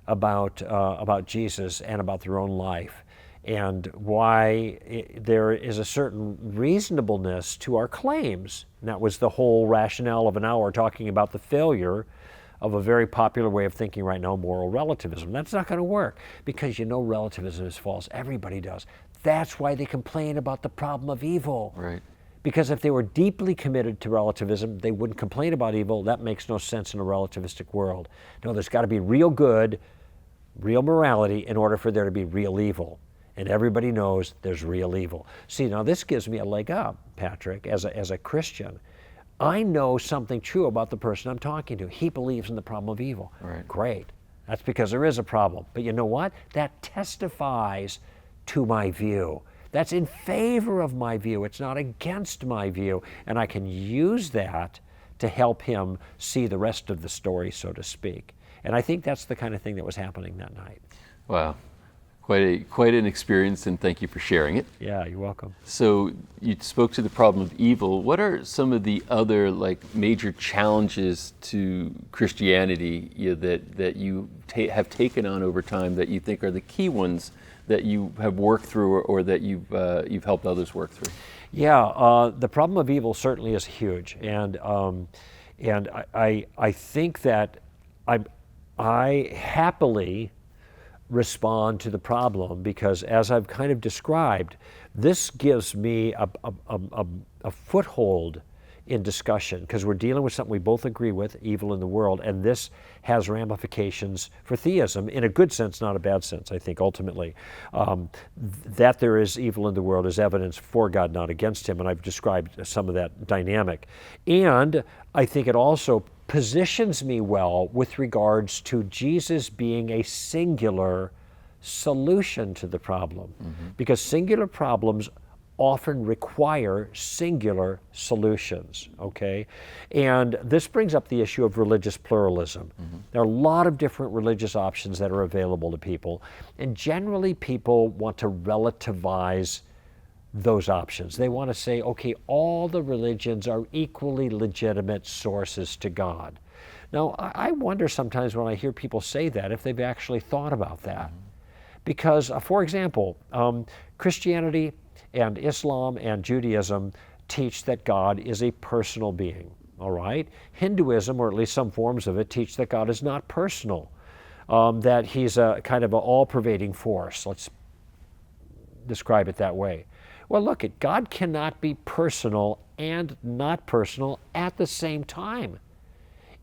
about Jesus and about their own life, and why there is a certain reasonableness to our claims. And that was the whole rationale of an hour talking about the failure of a very popular way of thinking right now, moral relativism. That's not going to work because you know relativism is false. Everybody does. That's why they complain about the problem of evil. Right. Because if they were deeply committed to relativism, they wouldn't complain about evil. That makes no sense in a relativistic world. No, there's got to be real good, real morality in order for there to be real evil. And everybody knows there's real evil. See, now this gives me a leg up, Patrick, as a Christian. I know something true about the person I'm talking to. He believes in the problem of evil. Right. Great. That's because there is a problem. But you know what? That testifies to my view. That's in favor of my view. It's not against my view. And I can use that to help him see the rest of the story, so to speak. And I think that's the kind of thing that was happening that night. Wow. Quite an experience, and thank you for sharing it. Yeah, you're welcome. So you spoke to the problem of evil. What are some of the other major challenges to Christianity that you have taken on over time that you think are the key ones that you have worked through or that you've helped others work through? Yeah, the problem of evil certainly is huge, and I think that I happily respond to the problem because, as I've kind of described, this gives me a foothold in discussion because we're dealing with something we both agree with, evil in the world, and this has ramifications for theism in a good sense, not a bad sense. I think ultimately that there is evil in the world is evidence for God, not against him, and I've described some of that dynamic. And I think it also positions me well with regards to Jesus being a singular solution to the problem, because singular problems often require singular solutions, okay? And this brings up the issue of religious pluralism. There are a lot of different religious options that are available to people, and generally people want to relativize those options. They want to say, okay, all the religions are equally legitimate sources to God. Now, I wonder sometimes when I hear people say that if they've actually thought about that. Because, for example, Christianity and Islam and Judaism teach that God is a personal being, all right? Hinduism, or at least some forms of it, teach that God is not personal, that he's a kind of an all-pervading force. Let's describe it that way. Well, look, God cannot be personal and not personal at the same time.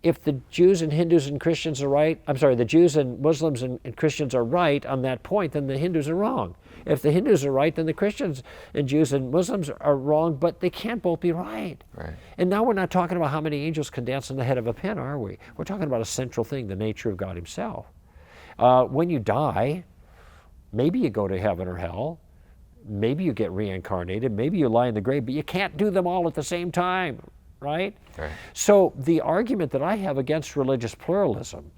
If the Jews and Hindus and Christians are right, the Jews and Muslims and Christians are right on that point, then the Hindus are wrong. If the Hindus are right, then the Christians and Jews and Muslims are wrong, but they can't both be right. Right. And now we're not talking about how many angels can dance on the head of a pin, are we? We're talking about a central thing, the nature of God himself. When you die, maybe you go to heaven or hell. Maybe you get reincarnated, maybe you lie in the grave, but you can't do them all at the same time, right? Right. So the argument that I have against religious pluralism,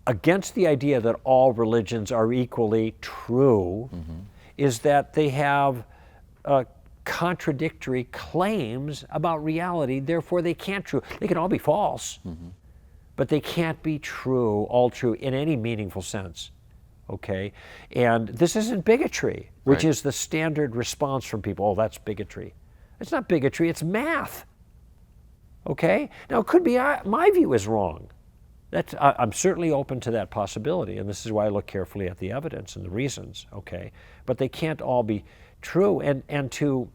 against the idea that all religions are equally true, is that they have contradictory claims about reality, therefore they can't true. They can all be false, but they can't be true, all true in any meaningful sense. okay? And this isn't bigotry, which Right. is the standard response from people. Oh, that's bigotry. It's not bigotry, it's math, okay? Now, it could be my view is wrong. I'm certainly open to that possibility, and this is why I look carefully at the evidence and the reasons, okay? But they can't all be true, and to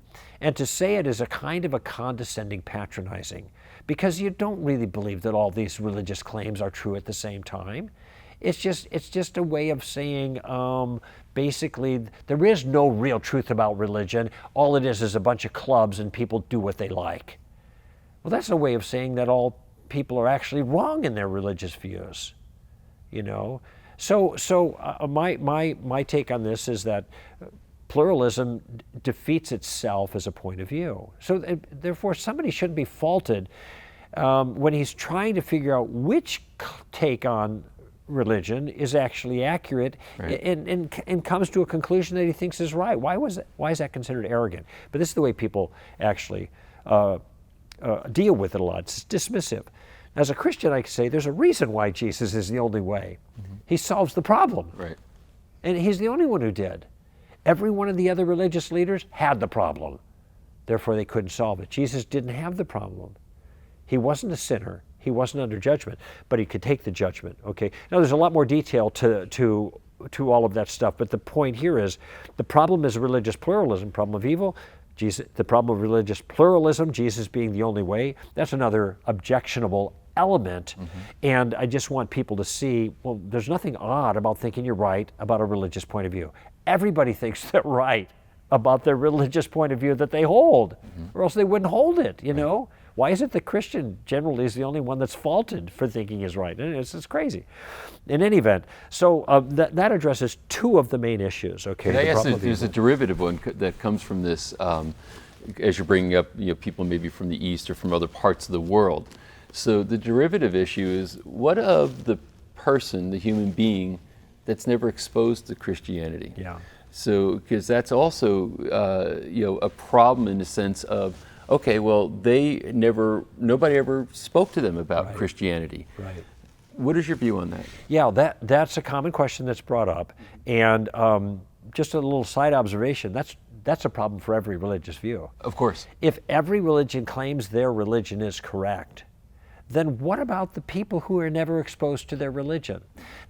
say it is a kind of a condescending patronizing, because you don't really believe that all these religious claims are true at the same time. It's just a way of saying, basically, there is no real truth about religion. All it is a bunch of clubs and people do what they like. Well, that's a way of saying that all people are actually wrong in their religious views, you know. So my take on this is that pluralism defeats itself as a point of view. So therefore, somebody shouldn't be faulted when he's trying to figure out which take on religion is actually accurate, Right. and comes to a conclusion that he thinks is right. Why is that considered arrogant? But this is the way people actually deal with it a lot. It's dismissive. As a Christian, I can say there's a reason why Jesus is the only way. He solves the problem. Right. And he's the only one who did. Every one of the other religious leaders had the problem. Therefore, they couldn't solve it. Jesus didn't have the problem. He wasn't a sinner. He wasn't under judgment, but he could take the judgment, okay? Now, there's a lot more detail to all of that stuff, but the point here is the problem is religious pluralism, problem of evil. The problem of religious pluralism, Jesus being the only way, that's another objectionable element. And I just want people to see, well, there's nothing odd about thinking you're right about a religious point of view. Everybody thinks they're right about their religious point of view that they hold, or else they wouldn't hold it, you know? Why is it the Christian generally is the only one that's faulted for thinking is right? And it's crazy. In any event, so that addresses two of the main issues, okay? Could I The ask, problem of there's a evil. derivative one that comes from this, as you're bringing up, people maybe from the East or from other parts of the world. So the derivative issue is, what of the person, the human being, that's never exposed to Christianity? Yeah. So, because that's also, a problem in the sense of, okay, well, nobody ever spoke to them about Right. Christianity. Right. What is your view on that? Yeah, that's a common question that's brought up. And just a little side observation, that's a problem for every religious view. Of course. If every religion claims their religion is correct, then what about the people who are never exposed to their religion?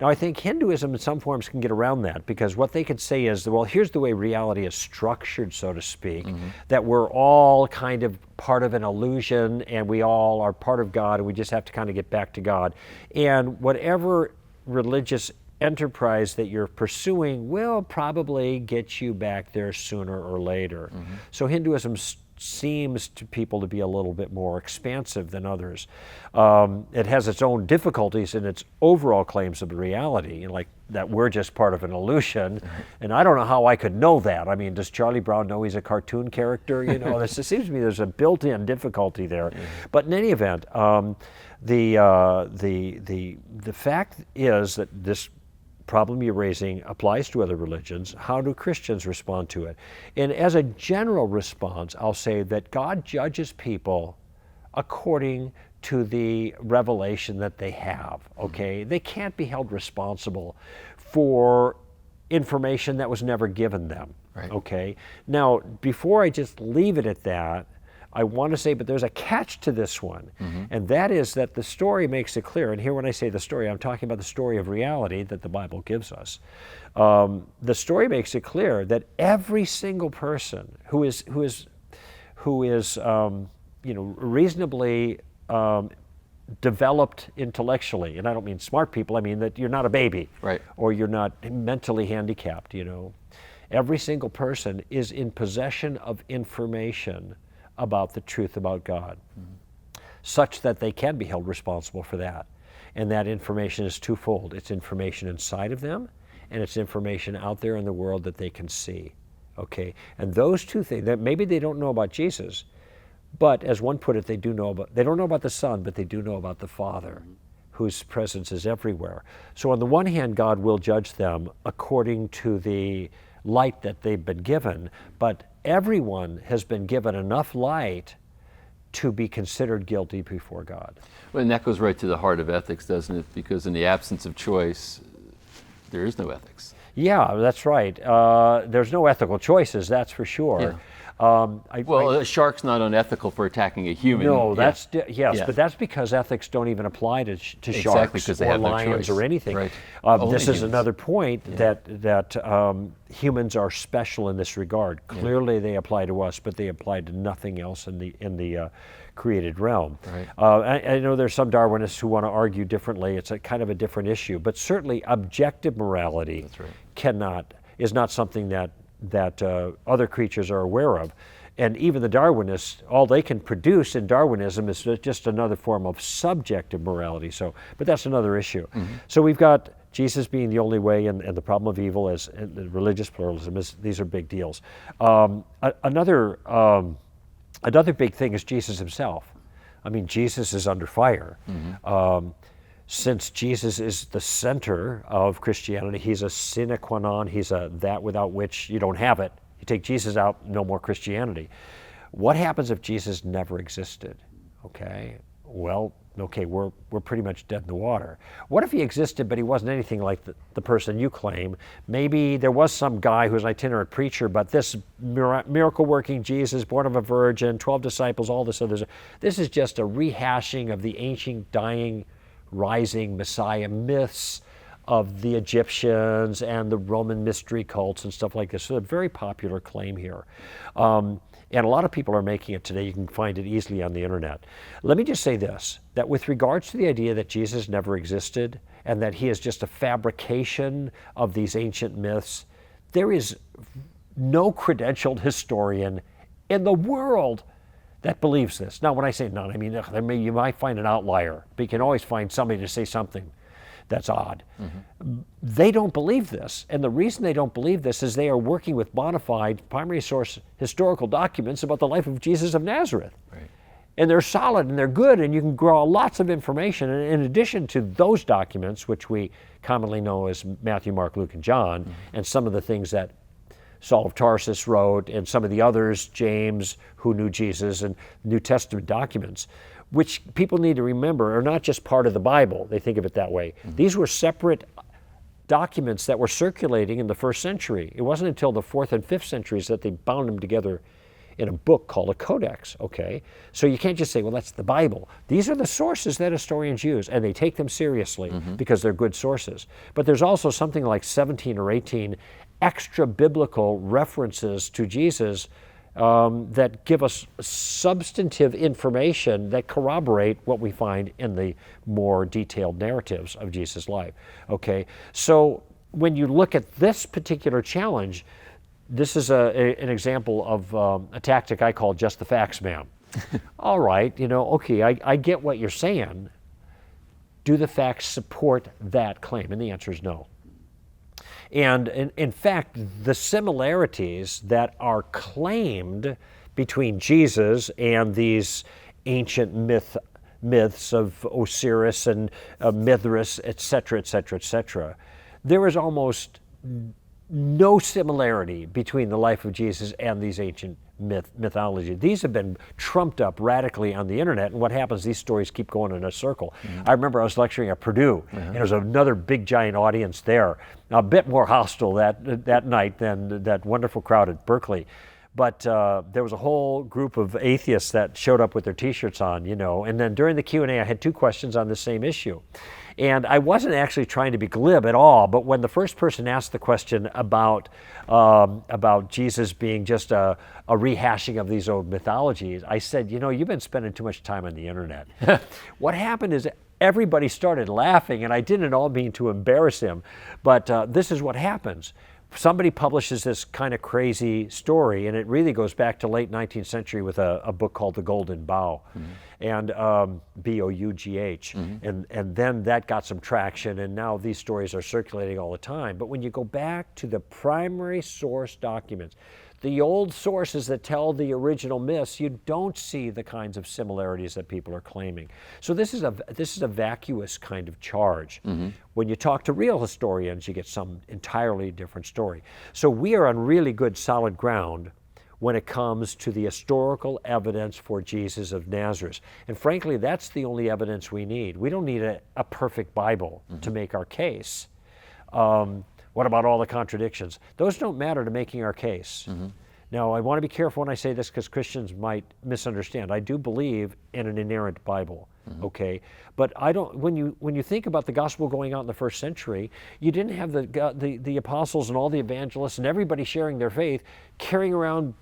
Now, I think Hinduism in some forms can get around that, because what they could say is, well, here's the way reality is structured, so to speak, that we're all kind of part of an illusion, and we all are part of God, and we just have to kind of get back to God. And whatever religious enterprise that you're pursuing will probably get you back there sooner or later. So Hinduism seems to people to be a little bit more expansive than others. It has its own difficulties in its overall claims of reality, like that we're just part of an illusion. And I don't know how I could know that. I mean, does Charlie Brown know he's a cartoon character? You know, it seems to me there's a built-in difficulty there. But in any event, the fact is that this problem you're raising applies to other religions. How do Christians respond to it? And as a general response, I'll say that God judges people according to the revelation that they have, okay? They can't be held responsible for information that was never given them, Right. okay? Now, before I just leave it at that, I want to say, but there's a catch to this one, and that is that the story makes it clear, and here when I say the story, I'm talking about the story of reality that the Bible gives us. The story makes it clear that every single person who is reasonably developed intellectually, and I don't mean smart people, I mean that you're not a baby, Right. or you're not mentally handicapped, you know. Every single person is in possession of information about the truth about God, such that they can be held responsible for that. And that information is twofold. It's information inside of them, and it's information out there in the world that they can see, okay? And those two things, that maybe they don't know about Jesus, but as one put it, they don't know about the Son, but they do know about the Father, whose presence is everywhere. So on the one hand, God will judge them according to the light that they've been given, but everyone has been given enough light to be considered guilty before God. Well, and that goes right to the heart of ethics, doesn't it? Because in the absence of choice, there is no ethics. Yeah, that's right. There's no ethical choices, that's for sure. Yeah. A shark's not unethical for attacking a human. No, that's yeah. yes, Yeah. but that's because ethics don't even apply to Exactly, sharks because they or have no lions choice. or anything. Right. This is Only another point that humans are special in this regard. Clearly, they apply to us, but they apply to nothing else in the created realm. Right. I know there's some Darwinists who want to argue differently. It's a kind of a different issue, but certainly objective morality is not something that other creatures are aware of. And even the Darwinists, all they can produce in Darwinism is just another form of subjective morality. But that's another issue. So we've got Jesus being the only way, and the problem of evil as religious pluralism. These are big deals. Another big thing is Jesus himself. I mean, Jesus is under fire. Since Jesus is the center of Christianity, he's a sine qua non, he's a that without which you don't have it. You take Jesus out, no more Christianity. What happens if Jesus never existed? Okay, well, okay, we're pretty much dead in the water. What if he existed, but he wasn't anything like the person you claim? Maybe there was some guy who was an itinerant preacher, but this miracle-working Jesus, born of a virgin, 12 disciples, all this other, this is just a rehashing of the ancient, dying, rising Messiah myths of the Egyptians and the Roman mystery cults and stuff like this. So a very popular claim here. And a lot of people are making it today. You can find it easily on the internet. Let me just say this, that with regards to the idea that Jesus never existed and that he is just a fabrication of these ancient myths, there is no credentialed historian in the world that believes this. Now, when I say none, I mean, you might find an outlier, but you can always find somebody to say something that's odd. They don't believe this. And the reason they don't believe this is they are working with bona fide primary source historical documents about the life of Jesus of Nazareth. Right. And they're solid and they're good, and you can draw lots of information. And in addition to those documents, which we commonly know as Matthew, Mark, Luke, and John, and some of the things that Saul of Tarsus wrote, and some of the others, James, who knew Jesus, and New Testament documents, which people need to remember are not just part of the Bible. They think of it that way. These were separate documents that were circulating in the first century. It wasn't until the 4th and 5th centuries that they bound them together in a book called a codex, okay? So you can't just say, well, that's the Bible. These are the sources that historians use, and they take them seriously because they're good sources. But there's also something like 17 or 18 extra biblical references to Jesus that give us substantive information that corroborate what we find in the more detailed narratives of Jesus' life. Okay, so when you look at this particular challenge, this is an example of a tactic I call just the facts, ma'am. All right, okay, I get what you're saying. Do the facts support that claim? And the answer is no. And in fact, the similarities that are claimed between Jesus and these ancient myths of Osiris and Mithras, etc., etc., etc., there is almost no similarity between the life of Jesus and these ancient mythology. These have been trumped up radically on the internet, and what happens, these stories keep going in a circle. I remember I was lecturing at Purdue, and there was another big giant audience there, a bit more hostile that night than that wonderful crowd at Berkeley. But there was a whole group of atheists that showed up with their t-shirts on, and then during the Q&A I had 2 questions on the same issue. And I wasn't actually trying to be glib at all, but when the first person asked the question about Jesus being just a rehashing of these old mythologies, I said, you've been spending too much time on the internet. What happened is everybody started laughing, and I didn't at all mean to embarrass him, but this is what happens. Somebody publishes this kind of crazy story, and it really goes back to late 19th century with a book called The Golden Bough, and B-O-U-G-H, and then that got some traction, and now these stories are circulating all the time. But when you go back to the primary source documents, the old sources that tell the original myths, you don't see the kinds of similarities that people are claiming. So this is a vacuous kind of charge. When you talk to real historians, you get some entirely different story. So we are on really good solid ground when it comes to the historical evidence for Jesus of Nazareth. And frankly, that's the only evidence we need. We don't need a perfect Bible to make our case. What about all the contradictions? Those don't matter to making our case. Now, I want to be careful when I say this because Christians might misunderstand. I do believe in an inerrant Bible, okay? But I don't. When you think about the gospel going out in the first century, you didn't have the apostles and all the evangelists and everybody sharing their faith, carrying around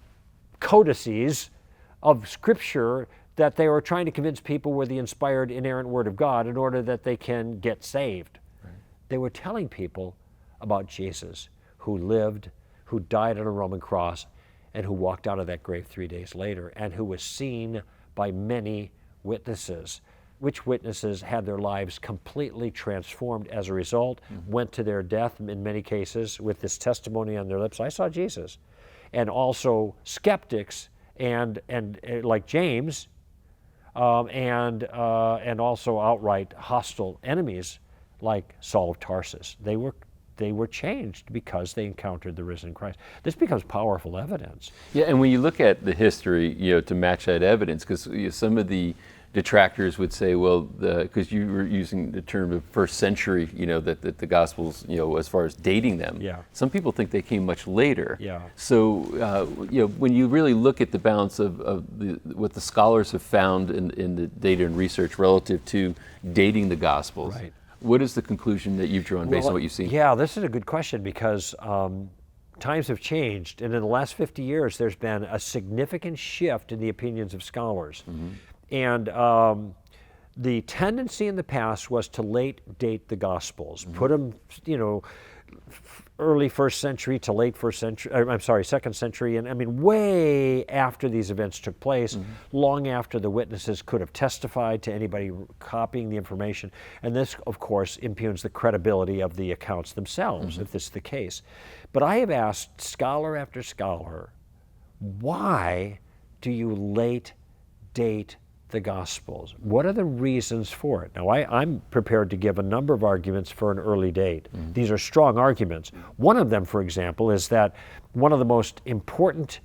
codices of Scripture that they were trying to convince people were the inspired, inerrant Word of God in order that they can get saved. They were telling people about Jesus, who lived, who died on a Roman cross, and who walked out of that grave 3 days later, and who was seen by many witnesses, which witnesses had their lives completely transformed as a result, went to their death in many cases with this testimony on their lips, I saw Jesus. And also skeptics and like James, and also outright hostile enemies like Saul of Tarsus. They were changed because they encountered the risen Christ. This becomes powerful evidence. Yeah, and when you look at the history, to match that evidence, because some of the detractors would say, well, because you were using the term of first century, that the Gospels, as far as dating them. Yeah. Some people think they came much later. Yeah. So, when you really look at the balance of what the scholars have found in the data and research relative to dating the Gospels, Right. What is the conclusion that you've drawn based on what you've seen? Yeah, this is a good question because times have changed, and in the last 50 years, there's been a significant shift in the opinions of scholars. And the tendency in the past was to late date the Gospels, put them, early first century to late second century, and I mean way after these events took place, long after the witnesses could have testified to anybody copying the information. And this, of course, impugns the credibility of the accounts themselves, if this is the case. But I have asked scholar after scholar, why do you late date the Gospels? What are the reasons for it? Now, I'm prepared to give a number of arguments for an early date. These are strong arguments. One of them, for example, is that one of the most important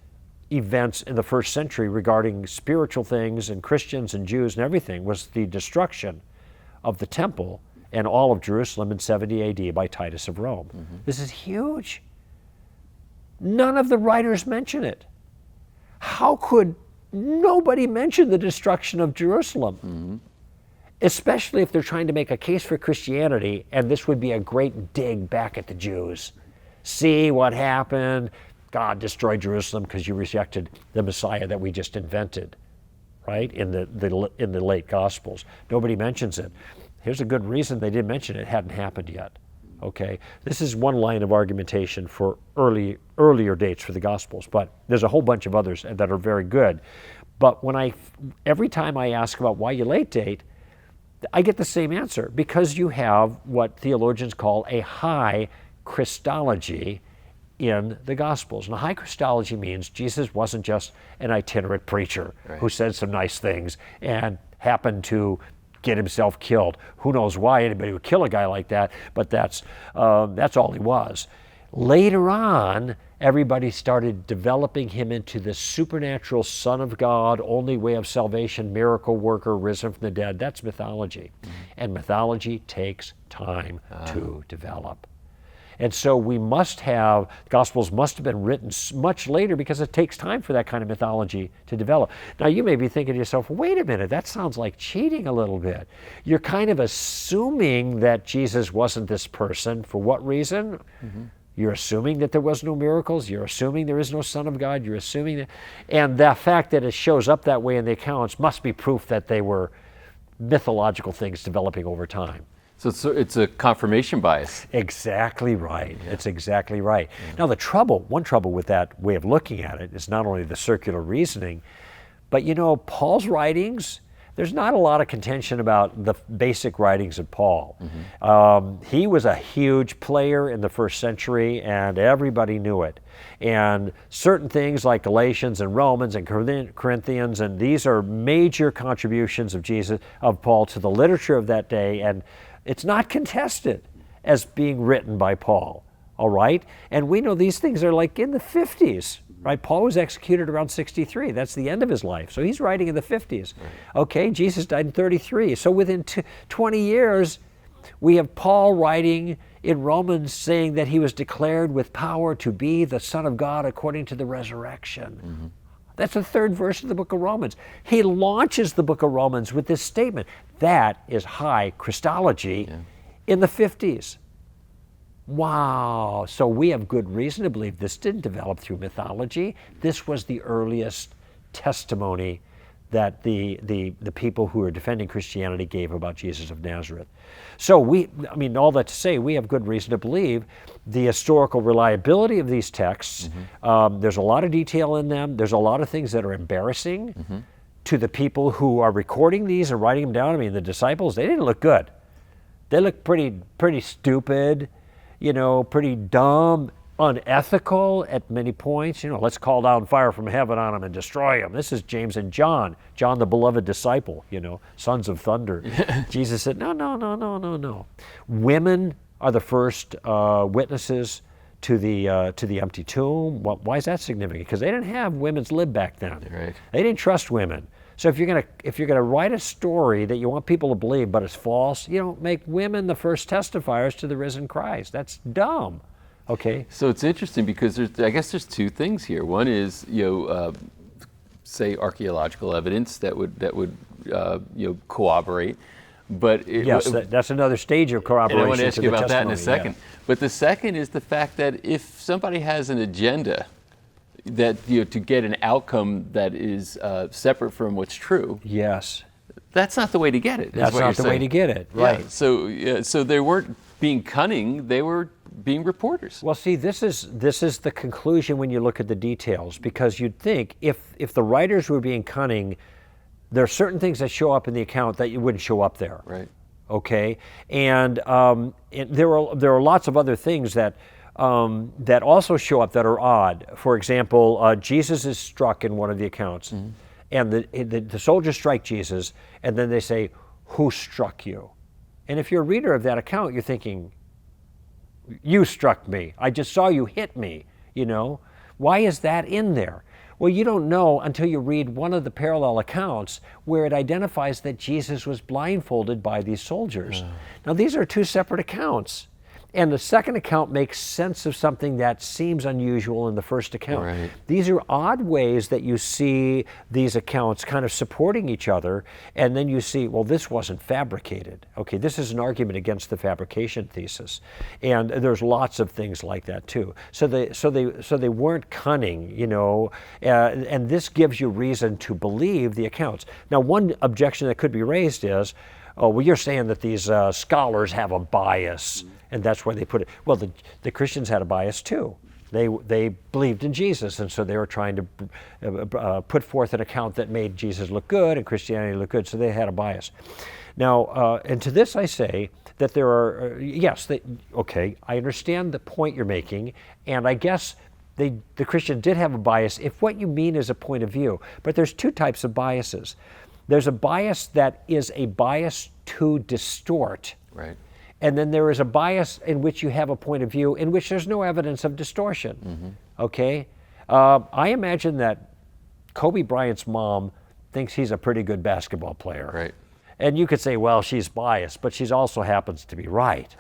events in the first century regarding spiritual things and Christians and Jews and everything was the destruction of the temple and all of Jerusalem in 70 AD by Titus of Rome. This is huge. None of the writers mention it. How could nobody mention the destruction of Jerusalem? Especially if they're trying to make a case for Christianity, and this would be a great dig back at the Jews. See what happened? God destroyed Jerusalem because you rejected the Messiah that we just invented, right? In the late Gospels. Nobody mentions it. Here's a good reason they didn't mention it. It hadn't happened yet. Okay, this is one line of argumentation for earlier dates for the Gospels, but there's a whole bunch of others that are very good. But every time I ask about why you late date, I get the same answer, because you have what theologians call a high Christology in the Gospels. And a high Christology means Jesus wasn't just an itinerant preacher who said some nice things and happened to get himself killed. Who knows why anybody would kill a guy like that, but that's all he was. Later on, everybody started developing him into the supernatural Son of God, only way of salvation, miracle worker, risen from the dead. That's mythology. And mythology takes time to develop. And so the Gospels must have been written much later because it takes time for that kind of mythology to develop. Now you may be thinking to yourself, wait a minute, that sounds like cheating a little bit. You're kind of assuming that Jesus wasn't this person. For what reason? You're assuming that there was no miracles. You're assuming there is no Son of God. You're assuming that. And the fact that it shows up that way in the accounts must be proof that they were mythological things developing over time. So it's a confirmation bias. Exactly right. It's exactly right. Now one trouble with that way of looking at it is not only the circular reasoning, but Paul's writings, there's not a lot of contention about the basic writings of Paul. He was a huge player in the first century and everybody knew it. And certain things like Galatians and Romans and Corinthians, and these are major contributions of Paul to the literature of that day, and it's not contested as being written by Paul, all right? And we know these things are like in the 50s, right? Paul was executed around 63. That's the end of his life. So he's writing in the 50s. Okay, Jesus died in 33. So within 20 years, we have Paul writing in Romans saying that he was declared with power to be the Son of God according to the resurrection. That's the third verse of the book of Romans. He launches the book of Romans with this statement. That is high Christology in the 50s. Wow. So we have good reason to believe this didn't develop through mythology. This was the earliest testimony that the people who are defending Christianity gave about Jesus of Nazareth. So all that to say, we have good reason to believe the historical reliability of these texts. There's a lot of detail in them. There's a lot of things that are embarrassing to the people who are recording these and writing them down. I mean, the disciples, they didn't look good. They looked pretty stupid, pretty dumb, unethical at many points. Let's call down fire from heaven on them and destroy them. This is James and John the beloved disciple, sons of thunder. Jesus said, no. Women are the first witnesses to the empty tomb. Why is that significant? Because they didn't have women's lib back then. Right. They didn't trust women. So if you're gonna write a story that you want people to believe, but it's false, make women the first testifiers to the risen Christ. That's dumb. Okay. So it's interesting because I guess there's two things here. One is say archaeological evidence that would corroborate, but that's another stage of corroboration. And I want to ask you about that in a testimony, second. But the second is the fact that if somebody has an agenda that to get an outcome that is separate from what's true, yes, that's not the way to get it. That's not the way to get it, right? Yeah. So they weren't being cunning; they were being reporters. Well, see, this is the conclusion when you look at the details, because you'd think if the writers were being cunning, there are certain things that show up in the account that you wouldn't show up there. Right. Okay, and there are lots of other things that also show up that are odd. For example, Jesus is struck in one of the accounts, and the soldiers strike Jesus, and then they say, "Who struck you?" And if you're a reader of that account, you're thinking, "You struck me. I just saw you hit me." Why is that in there? Well, you don't know until you read one of the parallel accounts where it identifies that Jesus was blindfolded by these soldiers. Now, these are two separate accounts. And the second account makes sense of something that seems unusual in the first account. Right. These are odd ways that you see these accounts kind of supporting each other, and then you see, well, this wasn't fabricated. Okay, this is an argument against the fabrication thesis, and there's lots of things like that too. So they weren't cunning, and this gives you reason to believe the accounts. Now, one objection that could be raised is, oh, well, you're saying that these scholars have a bias, and that's why they put it. Well, the Christians had a bias too. They believed in Jesus, and so they were trying to put forth an account that made Jesus look good and Christianity look good, so they had a bias. Now, and to this I say that there are, okay, I understand the point you're making, and I guess the Christians did have a bias if what you mean is a point of view. But there's two types of biases. There's a bias that is a bias to distort. Right. And then there is a bias in which you have a point of view in which there's no evidence of distortion. Okay? I imagine that Kobe Bryant's mom thinks he's a pretty good basketball player. Right. And you could say, well, she's biased, but she also happens to be right.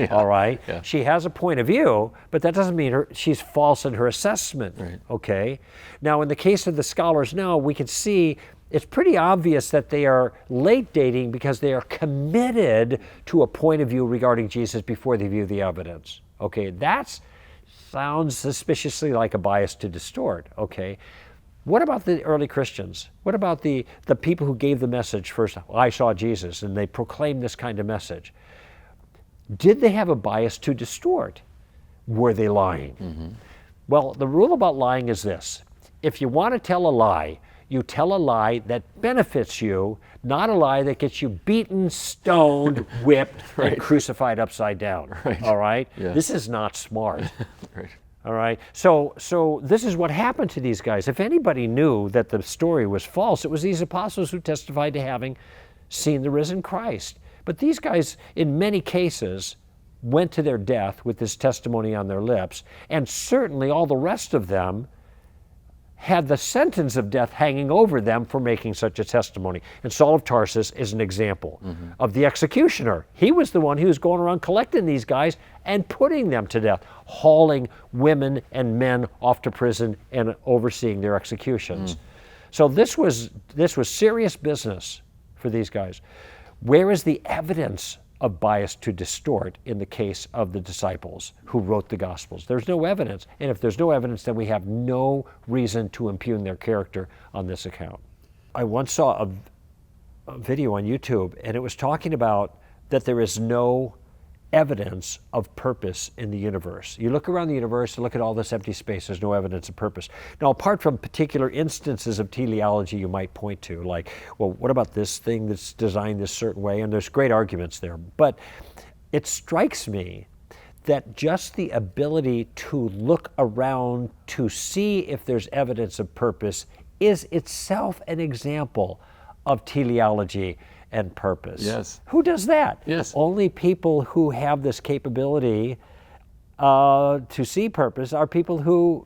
All right? Yeah. She has a point of view, but that doesn't mean she's false in her assessment. Right. Okay? Now, in the case of the scholars now, we can see it's pretty obvious that they are late dating because they are committed to a point of view regarding Jesus before they view the evidence. Okay, that sounds suspiciously like a bias to distort. Okay, what about the early Christians? What about the people who gave the message first? I saw Jesus, and they proclaimed this kind of message. Did they have a bias to distort? Were they lying? Well, the rule about lying is this: if you want to tell a lie, you tell a lie that benefits you, not a lie that gets you beaten, stoned, whipped, and crucified upside down. Right. All right? Yeah. This is not smart. Right. All right? So this is what happened to these guys. If anybody knew that the story was false, it was these apostles who testified to having seen the risen Christ. But these guys, in many cases, went to their death with this testimony on their lips, and certainly all the rest of them had the sentence of death hanging over them for making such a testimony. And Saul of Tarsus is an example of the executioner. He was the one who was going around collecting these guys and putting them to death, hauling women and men off to prison and overseeing their executions. So this was serious business for these guys. Where is the evidence of bias to distort in the case of the disciples who wrote the Gospels? There's no evidence. And if there's no evidence, then we have no reason to impugn their character on this account. I once saw a video on YouTube, and it was talking about that there is no evidence of purpose in the universe. You look around the universe and look at all this empty space, there's no evidence of purpose. Now, apart from particular instances of teleology you might point to, like, well, what about this thing that's designed this certain way? And there's great arguments there. But it strikes me that just the ability to look around to see if there's evidence of purpose is itself an example of teleology and purpose. Yes. Who does that? Yes. Only people who have this capability to see purpose are people who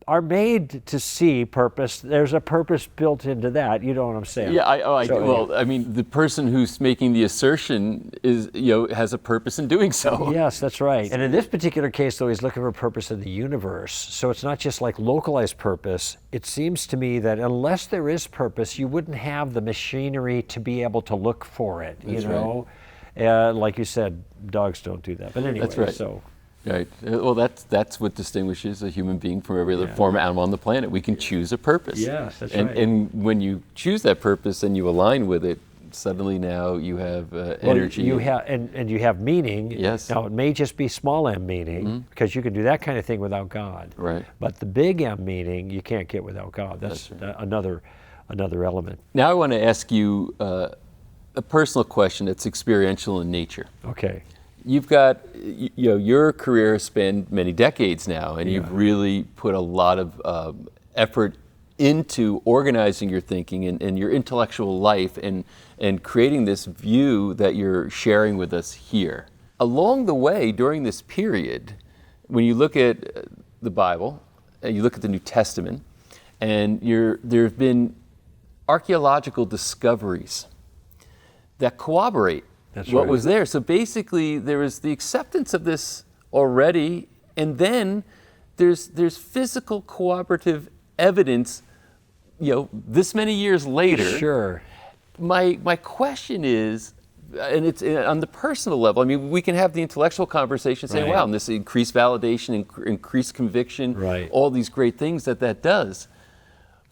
are made to see purpose. There's a purpose built into that. You know what I'm saying? Yeah, I mean, the person who's making the assertion is, has a purpose in doing so. Yes, that's right. And in this particular case, though, he's looking for purpose in the universe. So it's not just like localized purpose. It seems to me that unless there is purpose, you wouldn't have the machinery to be able to look for it. That's you know, like you said, dogs don't do that. But anyway, That's right. So. Right. Well, that's what distinguishes a human being from every other form of animal on the planet. We can choose a purpose. Yes, that's right. And when you choose that purpose and you align with it, suddenly now you have energy. You have and you have meaning. Yes. Now it may just be small m meaning, because you can do that kind of thing without God. Right. But the big M meaning you can't get without God. That's right. another element. Now I want to ask you a personal question that's experiential in nature. Okay. You've got, your career has spanned many decades now, and you've really put a lot of effort into organizing your thinking and your intellectual life and creating this view that you're sharing with us here. Along the way, during this period, when you look at the Bible, and you look at the New Testament, and there have been archaeological discoveries that corroborate what was there. So basically, there was the acceptance of this already, and then there's physical corroborative evidence, this many years later. Sure. My question is, and it's on the personal level. I mean, we can have the intellectual conversation, saying, "Wow, and this increased validation, increased conviction, all these great things that does."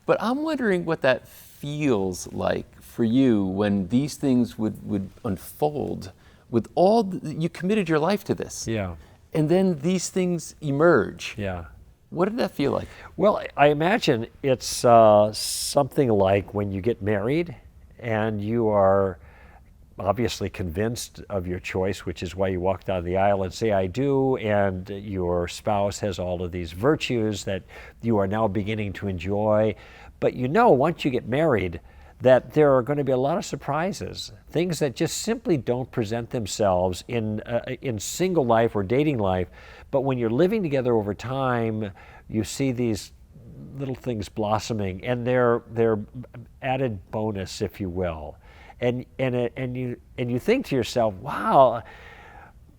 But I'm wondering what that feels like for you when these things would unfold with you committed your life to this. Yeah. And then these things emerge. Yeah. What did that feel like? Well, I imagine it's something like when you get married and you are obviously convinced of your choice, which is why you walk down the aisle and say, "I do," and your spouse has all of these virtues that you are now beginning to enjoy. But once you get married, that there are going to be a lot of surprises, things that just simply don't present themselves in single life or dating life. But when you're living together over time, you see these little things blossoming, and they're added bonus, if you will. And you think to yourself, "Wow,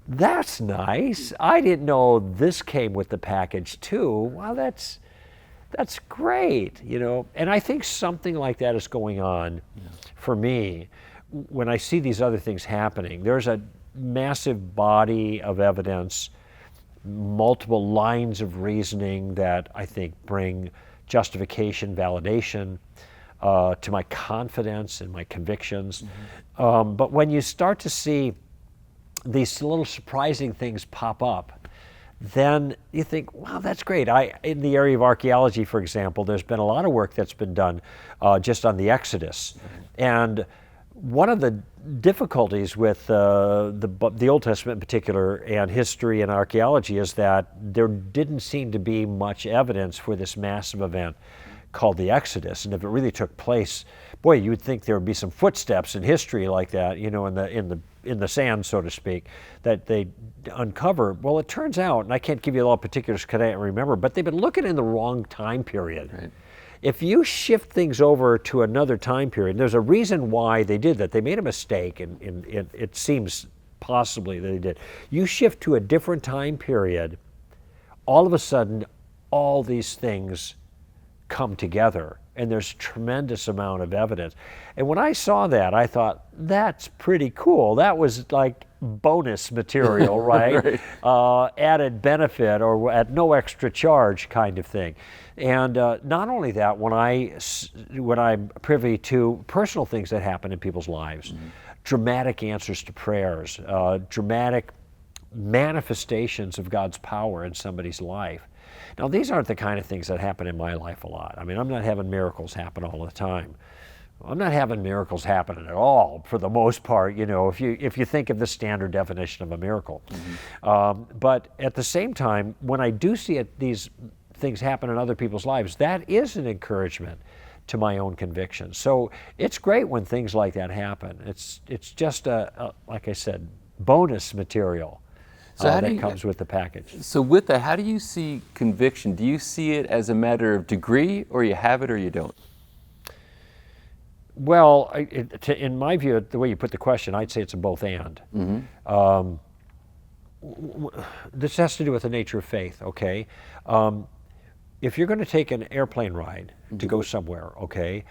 that's nice. I didn't know this came with the package too. Wow, that's great," And I think something like that is going on for me when I see these other things happening. There's a massive body of evidence, multiple lines of reasoning that I think bring justification, validation to my confidence and my convictions. But when you start to see these little surprising things pop up, then you think, "Wow, that's great." In the area of archaeology, for example, there's been a lot of work that's been done just on the Exodus. And one of the difficulties with the Old Testament in particular and history and archaeology is that there didn't seem to be much evidence for this massive event called the Exodus. And if it really took place, boy, you would think there would be some footsteps in history like that, you know, in the sand, so to speak, that they uncover. Well, it turns out, and I can't give you all particulars because I don't remember, but they've been looking in the wrong time period. Right. If you shift things over to another time period, there's a reason why they did that. They made a mistake, and it seems possibly that they did. You shift to a different time period, all of a sudden, all these things come together, and there's a tremendous amount of evidence. And when I saw that, I thought, that's pretty cool. That was like bonus material, right? Added benefit or at no extra charge kind of thing. And not only that, when I'm privy to personal things that happen in people's lives, dramatic answers to prayers, dramatic manifestations of God's power in somebody's life. Now, these aren't the kind of things that happen in my life a lot. I mean, I'm not having miracles happen all the time. I'm not having miracles happening at all for the most part, you know, if you think of the standard definition of a miracle. But at the same time, when I do see these things happen in other people's lives, that is an encouragement to my own conviction. So it's great when things like that happen. It's just like I said, bonus material. So that comes with the package. So with that, how do you see conviction? Do you see it as a matter of degree, or you have it or you don't? Well, in my view, the way you put the question, I'd say it's a both and. This has to do with the nature of faith, okay? If you're going to take an airplane ride to go somewhere, okay,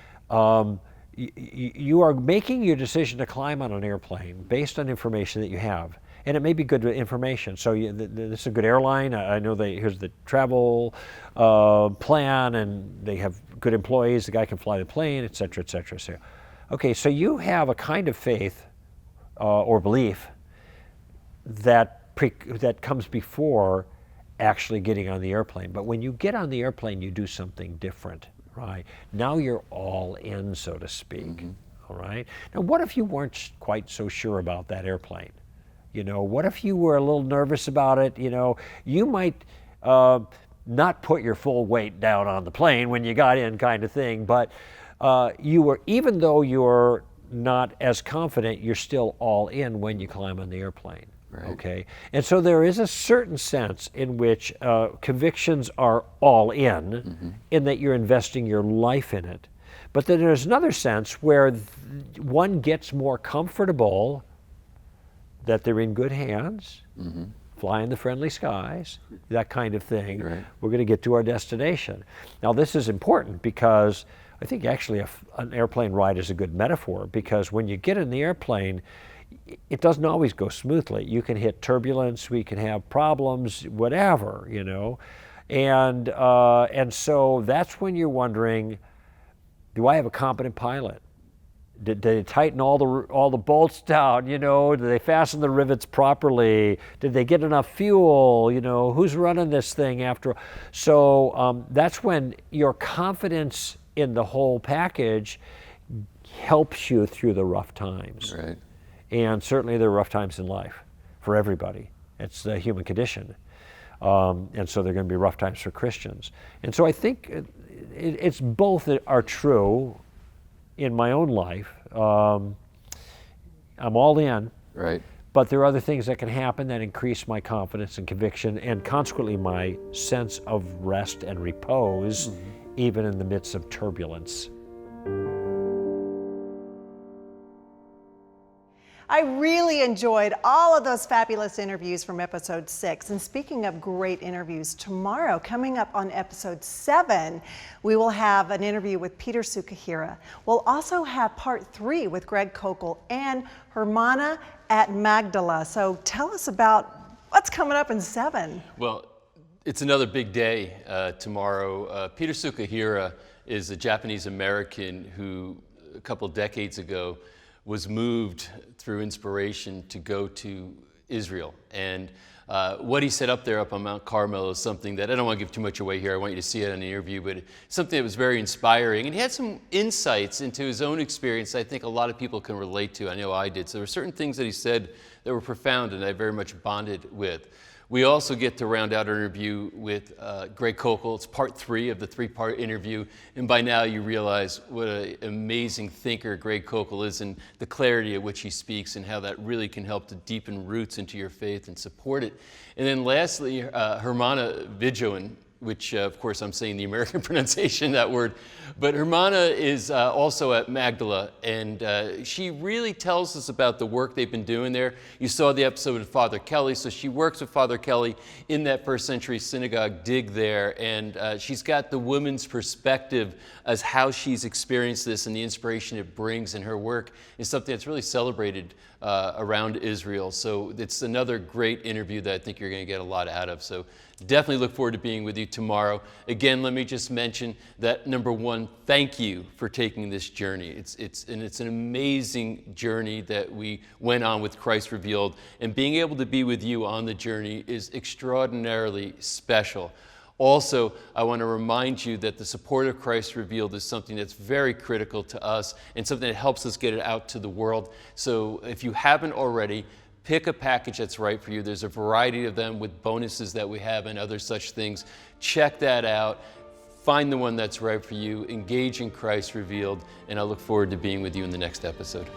you are making your decision to climb on an airplane based on information that you have. And it may be good information. So this is a good airline. I know here's the travel plan, and they have good employees. The guy can fly the plane, et cetera, et cetera. So, okay, so you have a kind of faith or belief that comes before actually getting on the airplane. But when you get on the airplane, you do something different, right? Now you're all in, so to speak, all right? Now, what if you weren't quite so sure about that airplane? You know, what if you were a little nervous about it? You know, you might not put your full weight down on the plane when you got in, kind of thing, but even though you're not as confident, you're still all in when you climb on the airplane. Right. Okay, and so there is a certain sense in which convictions are all in that you're investing your life in it. But then there's another sense where one gets more comfortable that they're in good hands, fly in the friendly skies, that kind of thing. Right. We're going to get to our destination. Now, this is important because I think actually an airplane ride is a good metaphor, because when you get in the airplane, it doesn't always go smoothly. You can hit turbulence, we can have problems, whatever, you know. And so that's when you're wondering, do I have a competent pilot? Did they tighten all the bolts down? You know, did they fasten the rivets properly? Did they get enough fuel? You know, who's running this thing after? So that's when your confidence in the whole package helps you through the rough times. Right. And certainly there are rough times in life for everybody. It's the human condition. And so there are going to be rough times for Christians. And so I think it's both are true. In my own life, I'm all in. Right. But there are other things that can happen that increase my confidence and conviction, and consequently my sense of rest and repose, even in the midst of turbulence. I really enjoyed all of those fabulous interviews from episode 6. And speaking of great interviews, tomorrow, coming up on episode 7, we will have an interview with Peter Sukahira. We'll also have part 3 with Greg Kokel and Hermana at Magdala. So tell us about what's coming up in 7. Well, it's another big day tomorrow. Peter Sukahira is a Japanese American who a couple decades ago was moved through inspiration to go to Israel. And what he set up there up on Mount Carmel is something that I don't want to give too much away here. I want you to see it in the interview, but something that was very inspiring. And he had some insights into his own experience I think a lot of people can relate to. I know I did. So there were certain things that he said that were profound and I very much bonded with. We also get to round out our interview with Greg Koukl. It's part 3 of the 3-part interview. And by now you realize what an amazing thinker Greg Koukl is, and the clarity at which he speaks and how that really can help to deepen roots into your faith and support it. And then lastly, Hermana Vidjoen, which of course I'm saying the American pronunciation of that word, but Hermana is also at Magdala, and she really tells us about the work they've been doing there. You saw the episode with Father Kelly, so she works with Father Kelly in that first century synagogue dig there, and she's got the woman's perspective as how she's experienced this, and the inspiration it brings in her work is something that's really celebrated around Israel. So it's another great interview that I think you're going to get a lot out of. So definitely look forward to being with you tomorrow. Again, let me just mention that, number one, thank you for taking this journey. It's an amazing journey that we went on with Christ Revealed, and being able to be with you on the journey is extraordinarily special. Also, I want to remind you that the support of Christ Revealed is something that's very critical to us and something that helps us get it out to the world. So if you haven't already, pick a package that's right for you. There's a variety of them with bonuses that we have and other such things. Check that out. Find the one that's right for you. Engage in Christ Revealed. And I look forward to being with you in the next episode.